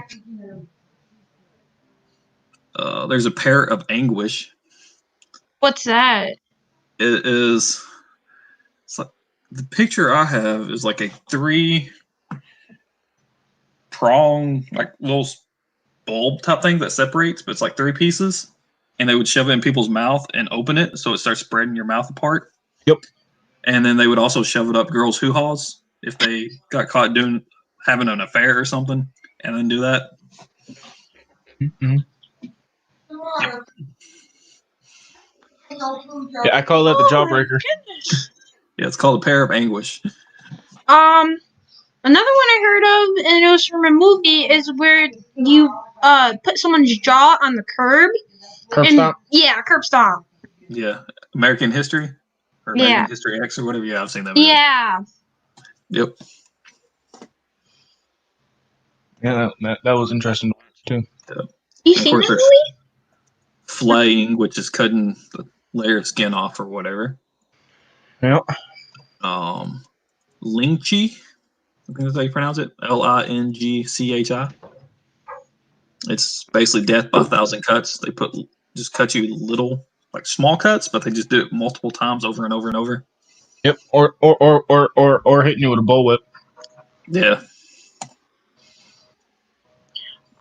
There's a pair of anguish. What's that? It is. It's like, the picture I have is like a 3-prong, like little bulb type thing that separates, but it's like 3 pieces, and they would shove it in people's mouth and open it so it starts spreading your mouth apart. Yep. And then they would also shove it up girls' hoo-haws if they got caught having an affair or something, and then do that. Mm-hmm. Yep. Yeah, I call that the jawbreaker. Yeah, it's called a pair of anguish. Another one I heard of, and it was from a movie, is where you put someone's jaw on the curb. Curb stomp? Yeah, curb stomp. Yeah. American History? Or American History X or whatever. Yeah, I've seen that movie. Yeah. Yep. Yeah, that was interesting too. Yep. You seen that movie? Flaying, which is cutting the layer of skin off or whatever. Yep. Lingchi, I think that's how you pronounce it. Lingchi. It's basically death by 1,000 cuts. They just cut you little, like small cuts, but they just do it multiple times over and over and over. Yep. Or hitting you with a bullwhip. Yeah.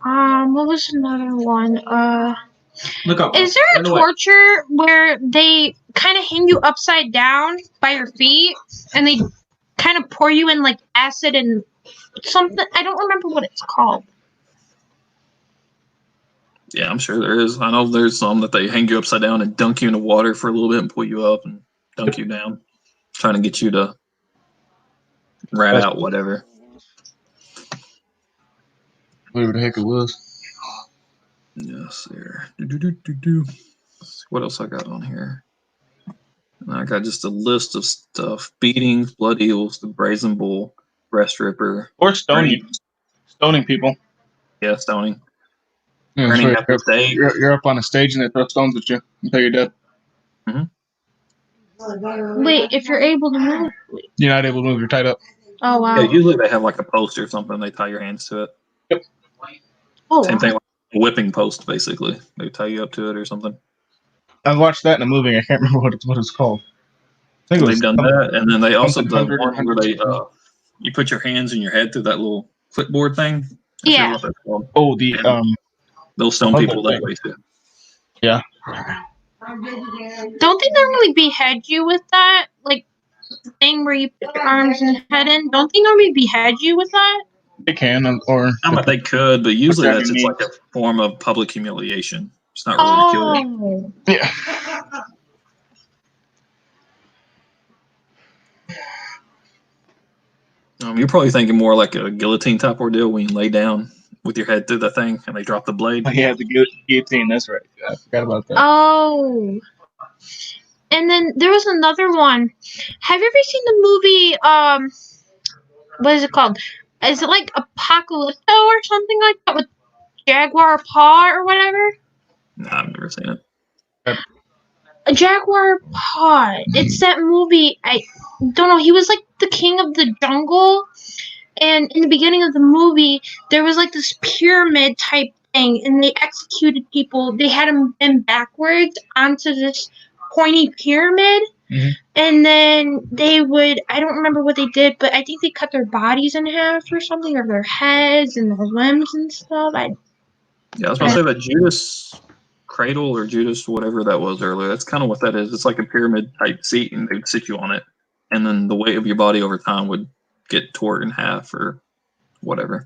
What was another one? Look up. Is there a torture where they kind of hang you upside down by your feet and they kind of pour you in like acid and something? I don't remember what it's called. Yeah, I'm sure there is. I know there's some that they hang you upside down and dunk you in the water for a little bit and pull you up and dunk you down, trying to get you to rat out whatever. Whatever the heck it was. Yes, there. What else I got on here? I got just a list of stuff: beatings, blood eels, the brazen bull, breast ripper, Or stoning people. Yeah, stoning. Yeah, Burning sure. at the stake. You're up on a stage and they throw stones at you until you're dead. Wait, if you're able to move. You're not able to move. You're tied up. Oh, wow. Yeah, usually they have like a post or something. They tie your hands to it. Yep. Oh, Same wow. thing like a whipping post, basically. They tie you up to it or something. I watched that in a movie. I can't remember what it's called. I think it was They've done that, and then they also the 100 or one where they you put your hands in your head through that little clipboard thing. I forget Yeah. what that's called. Oh, the They'll stone people that way too. Yeah. Don't they normally behead you with that? Like the thing where you put your arms and head in? Don't they normally behead you with that? They can, or They could, but usually What's that's that just mean? like a form of public humiliation. It's not really to kill you. Oh. yeah. You're probably thinking more like a guillotine type ordeal when you lay down with your head through the thing and they drop the blade. Yeah, the guillotine. That's right. I forgot about that. Oh. And then there was another one. Have you ever seen the movie, what is it called? Is it like Apocalypto or something like that with Jaguar Paw or whatever? No, I've never seen it. A Jaguar Paw. It's that movie. I don't know. He was like the king of the jungle. And in the beginning of the movie, there was like this pyramid type thing, and they executed people. They had them bend backwards onto this pointy pyramid, and then they would, I don't remember what they did, but I think they cut their bodies in half or something, or their heads and their limbs and stuff. I was about to say that Judas Cradle or Judas whatever that was earlier. That's kind of what that is. It's like a pyramid type seat, and they would sit you on it, and then the weight of your body over time would get tore in half or whatever.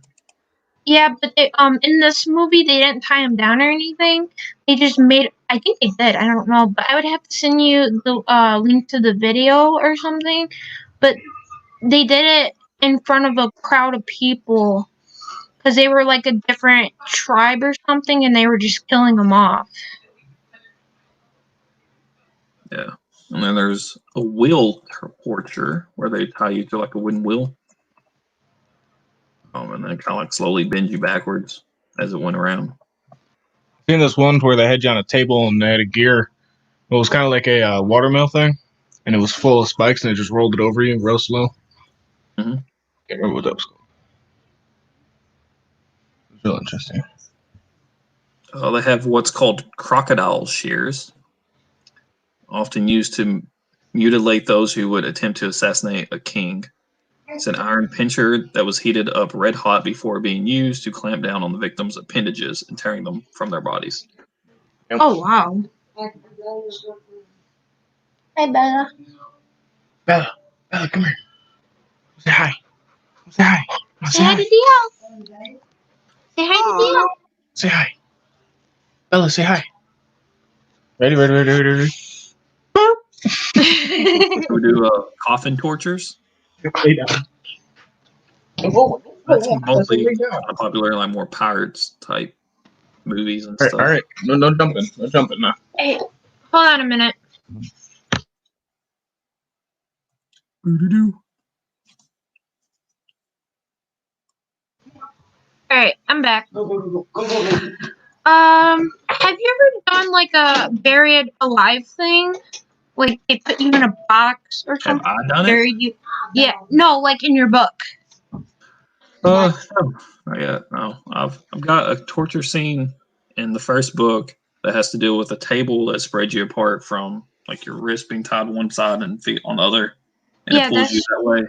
Yeah, but they, in this movie, they didn't tie him down or anything. They just made, I think they did, I don't know, but I would have to send you the link to the video or something. But they did it in front of a crowd of people because they were like a different tribe or something, and they were just killing them off. Yeah. And then there's a wheel torture where they tie you to like a wooden wheel. And then kind of like slowly bend you backwards as it went around. I've seen this one where they had you on a table and they had a gear. It was kind of like a watermill thing, and it was full of spikes, and they just rolled it over you real slow. Can't remember what that was called. It was real interesting. They have what's called crocodile shears, often used to mutilate those who would attempt to assassinate a king. It's an iron pincher that was heated up red hot before being used to clamp down on the victim's appendages and tearing them from their bodies. Oh, wow. Hey, Bella. Bella, come here. Say hi. Say hi. Say hi to Dio. Say hi to Dio. Say hi. Bella, say hi. Ready. We do coffin tortures. Lay down. That's mostly kind of popular in like more pirates type movies and stuff. All right. No jumping. No jumping now. Hey, hold on a minute. All right, I'm back. Have you ever done like a buried alive thing? Like they put you in a box or something? Have I done it? Buried you? Yeah, no, like in your book. Not yet. No, I've got a torture scene in the first book that has to deal with a table that spreads you apart from like your wrist being tied to one side and feet on the other, and Yeah, it pulls you that way.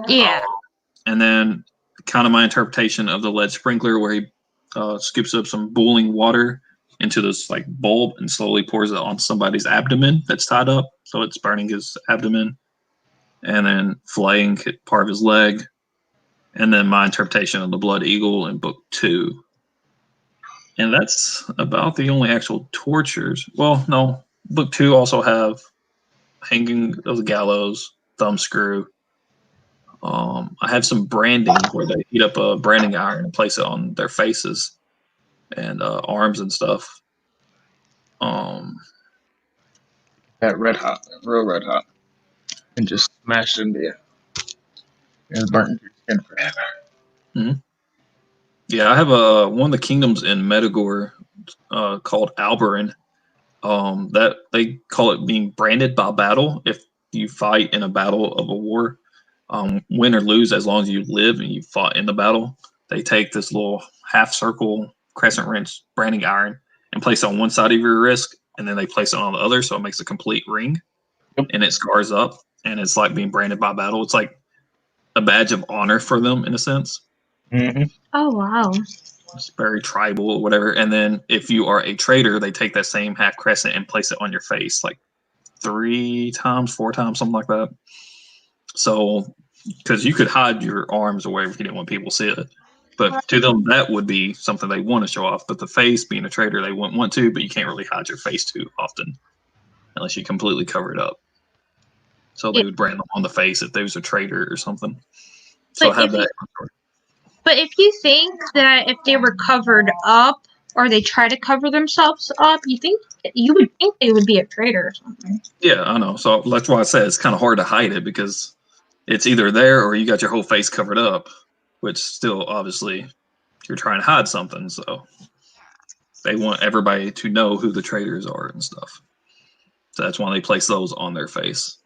Yeah. And then kind of my interpretation of the lead sprinkler where he scoops up some boiling water into this like bulb and slowly pours it on somebody's abdomen that's tied up, so it's burning his abdomen, and then flaying part of his leg. And then my interpretation of the Blood Eagle in book 2. And that's about the only actual tortures. Well, no, book 2 also have hanging of the gallows, thumb screw. I have some branding where they heat up a branding iron and place it on their faces and arms and stuff. That red hot, real red hot, and just smash it into you. It's burnt your skin forever. Mm-hmm. Yeah, I have one of the kingdoms in METAGORE called Alberin. That they call it being branded by battle. If you fight in a battle of a war, win or lose, as long as you live and you fought in the battle, they take this little half circle crescent wrench branding iron and place it on one side of your wrist, and then they place it on the other, so it makes a complete ring. Yep. And it scars up, and it's like being branded by battle. It's like a badge of honor for them in a sense. Mm-hmm. Oh wow. It's very tribal or whatever. And then if you are a traitor, they take that same half crescent and place it on your face like 3 times, 4 times, something like that. So, because you could hide your arms or whatever if you didn't want people to see it. But to them, that would be something they want to show off. But the face, being a traitor, they wouldn't want to, but you can't really hide your face too often unless you completely cover it up. So they would brand them on the face if there was a traitor or something. So I have that. But if you think that if they were covered up or they try to cover themselves up, you would think they would be a traitor or something. Yeah, I know. So that's why I said it's kind of hard to hide it because it's either there or you got your whole face covered up, which still obviously you're trying to hide something. So they want everybody to know who the traitors are and stuff. So that's why they place those on their face.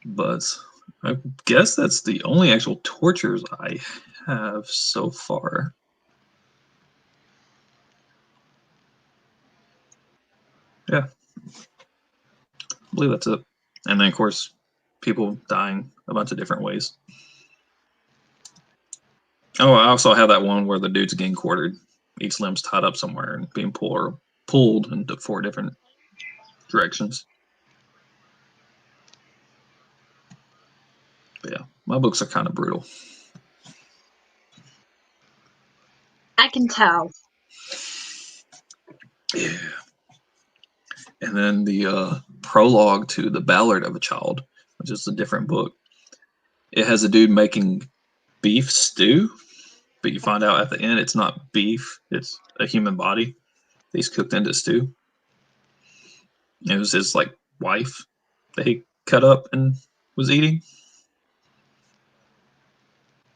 But I guess that's the only actual tortures I have so far. Yeah. I believe that's it. And then, of course, people dying a bunch of different ways. Oh, I also have that one where the dude's getting quartered. Each limb's tied up somewhere and being pulled into 4 different directions. But yeah, my books are kind of brutal. I can tell. Yeah. And then the prologue to The Ballad of a Child, which is a different book. It has a dude making beef stew, but you find out at the end it's not beef, it's a human body. He's cooked into stew. It was his like wife that he cut up and was eating.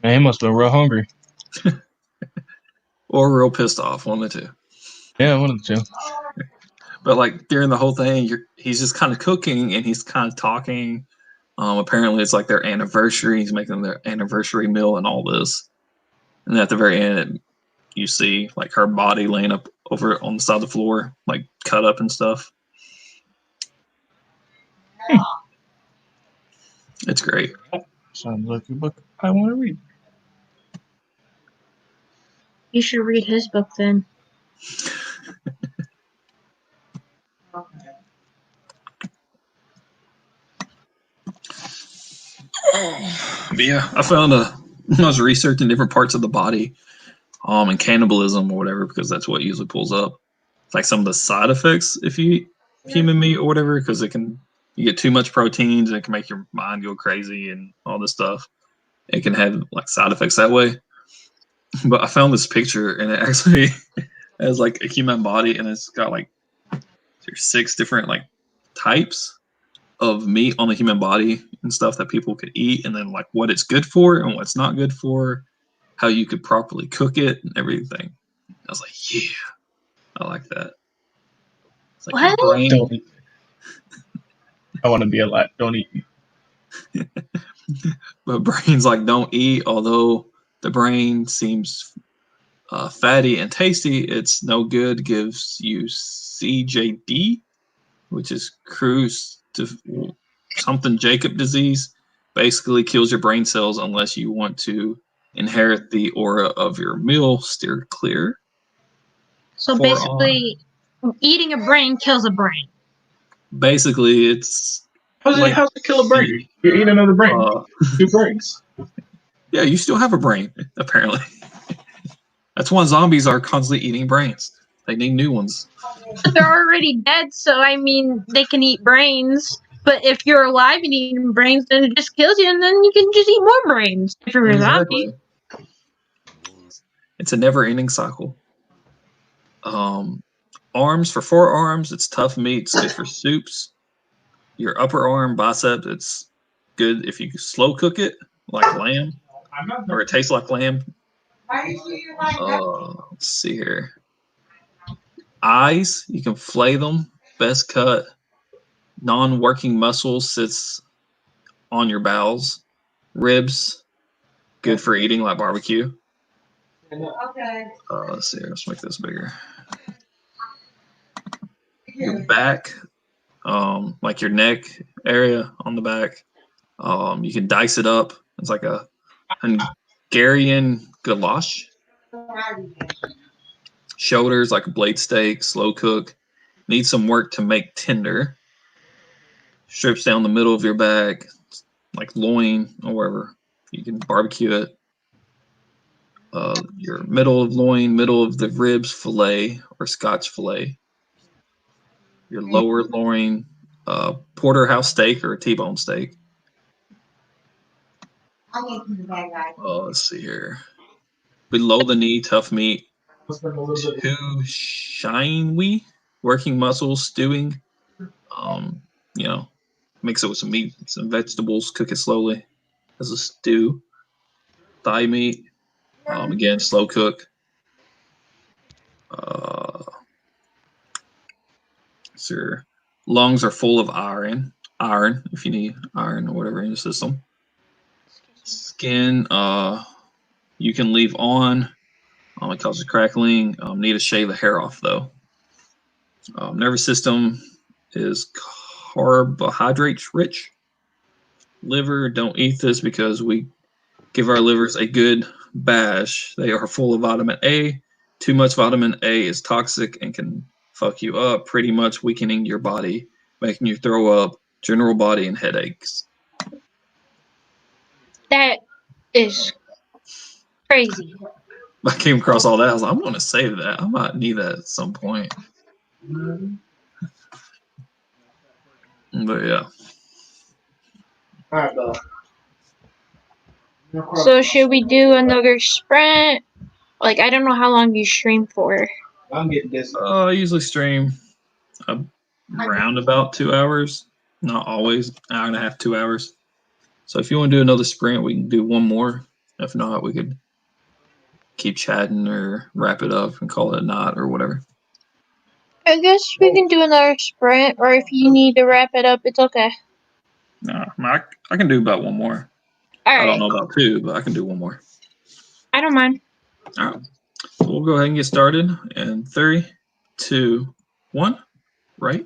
Man, he must have been real hungry. Or real pissed off, one of the two. Yeah, one of the two. But like during the whole thing, he's just kind of cooking and he's kind of talking. Apparently, it's like their anniversary. He's making their anniversary meal and all this. And at the very end, you see like her body laying up over on the side of the floor, like cut up and stuff. It's great. Sounds like a book I want to read. You should read his book then. But yeah, I was researching different parts of the body, and cannibalism or whatever, because that's what usually pulls up. Like some of the side effects if you eat human meat or whatever, because it can You get too much proteins, and it can make your mind go crazy and all this stuff. It can have like side effects that way. But I found this picture, and it actually has like a human body, and it's got like there's 6 different like types of meat on the human body and stuff that people could eat, and then like what it's good for and what's not good for, how you could properly cook it and everything. I was like, yeah, I like that. It's like your brain. Don't eat. I want to be alive. Don't eat me. But brain's like, don't eat. Although the brain seems fatty and tasty, it's no good. Gives you CJD, which is Cruz to something Jacob disease. Basically kills your brain cells unless you want to inherit the aura of your meal. Steer clear. So basically, eating a brain kills a brain. Basically, it's how's it kill a brain? You're eating another brain. 2 brains. Yeah, you still have a brain, apparently. That's why zombies are constantly eating brains. They need new ones. But they're already dead, so I mean, they can eat brains. But if you're alive and eating brains, then it just kills you, and then you can just eat more brains if you're a zombie. It's a never-ending cycle. Arms, for forearms, it's tough meat. It's good for soups. Your upper arm, bicep, it's good if you slow cook it, like lamb, or it tastes like lamb. Let's see here. Eyes, you can flay them. Best cut. Non-working muscles sits on your bowels. Ribs, good for eating, like barbecue. Let's see here. Let's make this bigger. Your back, like your neck area on the back, you can dice it up. It's like a Hungarian goulash. Shoulders, like a blade steak, slow cook. Need some work to make tender. Strips down the middle of your back, like loin or wherever. You can barbecue it. Your middle of loin, middle of the ribs fillet or Scotch fillet. Your lower loin, porterhouse steak or a T-bone steak. Let's see here. Below the knee, tough meat. Two shiny working muscles stewing. Mix it with some meat, some vegetables, cook it slowly as a stew. Thigh meat, again, slow cook. Your lungs are full of iron if you need iron or whatever in your system. Skin, you can leave on. It causes crackling. Need to shave the hair off though. Nervous system is carbohydrates rich. Liver, don't eat this because we give our livers a good bash. They are full of vitamin A. Too much vitamin A is toxic and can fuck you up, pretty much weakening your body, making you throw up, general body, and headaches. That is crazy. I came across all that. I was like, I'm going to save that. I might need that at some point. But yeah. So should we do another sprint? Like, I don't know how long you stream for. I usually stream around about 2 hours. Not always. Hour and a half, 2 hours. So if you want to do another sprint, we can do one more. If not, we could keep chatting or wrap it up and call it a night or whatever. I guess we can do another sprint, or if you need to wrap it up, it's okay. No, I can do about one more. All right. I don't know about 2, but I can do one more. I don't mind. All right. So we'll go ahead and get started. In 3, 2, 1, right?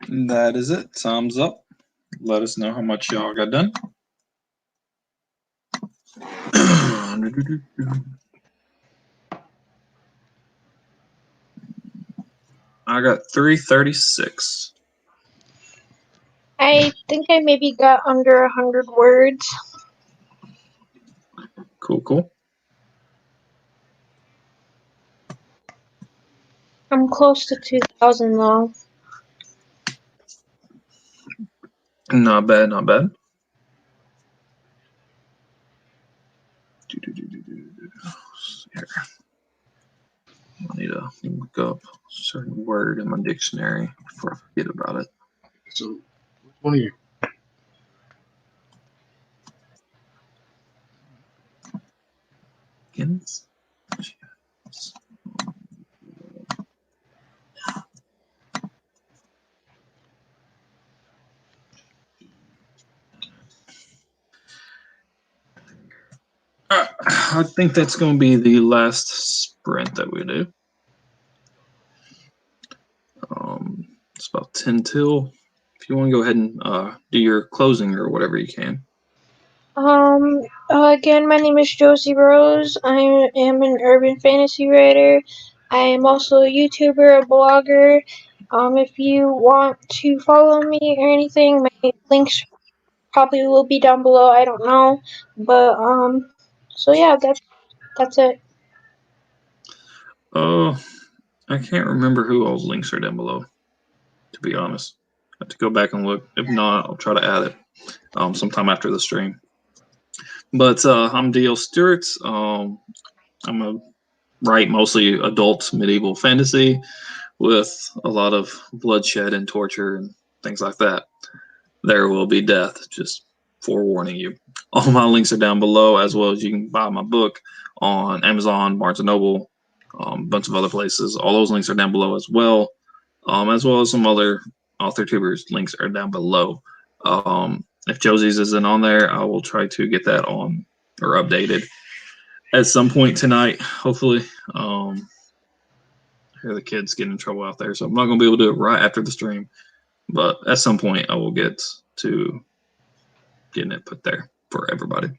That is it. Thumbs up. Let us know how much y'all got done. I got 336. I think I maybe got under 100 words. Cool. I'm close to 2,000 though. Not bad. Here. I need to look up a certain word in my dictionary before I forget about it. So, which one of you? I think that's going to be the last sprint that we do. It's about 10 till. If you want to go ahead and do your closing or whatever you can. Again, my name is Josie Rose. I am an urban fantasy writer. I am also a YouTuber, a blogger. If you want to follow me or anything, my links probably will be down below. I don't know, but so yeah, that's it. I can't remember who all's links are down below, to be honest. I have to go back and look. If not, I'll try to add it sometime after the stream. But I'm D.L. Stewart. I'm a write mostly adult medieval fantasy with a lot of bloodshed and torture and things like that. There will be death, just forewarning you. All my links are down below, as well as you can buy my book on Amazon, Barnes & Noble, a bunch of other places. All those links are down below as well as some other author tubers links are down below. If Josie's isn't on there, I will try to get that on or updated at some point tonight, hopefully. I hear the kids getting in trouble out there, so I'm not going to be able to do it right after the stream. But at some point, I will get to getting it put there for everybody.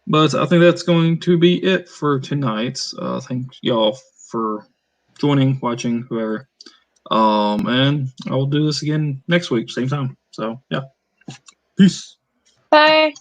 But I think that's going to be it for tonight. Thank y'all for joining, watching, whoever. And I'll do this again next week, same time. So, yeah. Peace. Bye.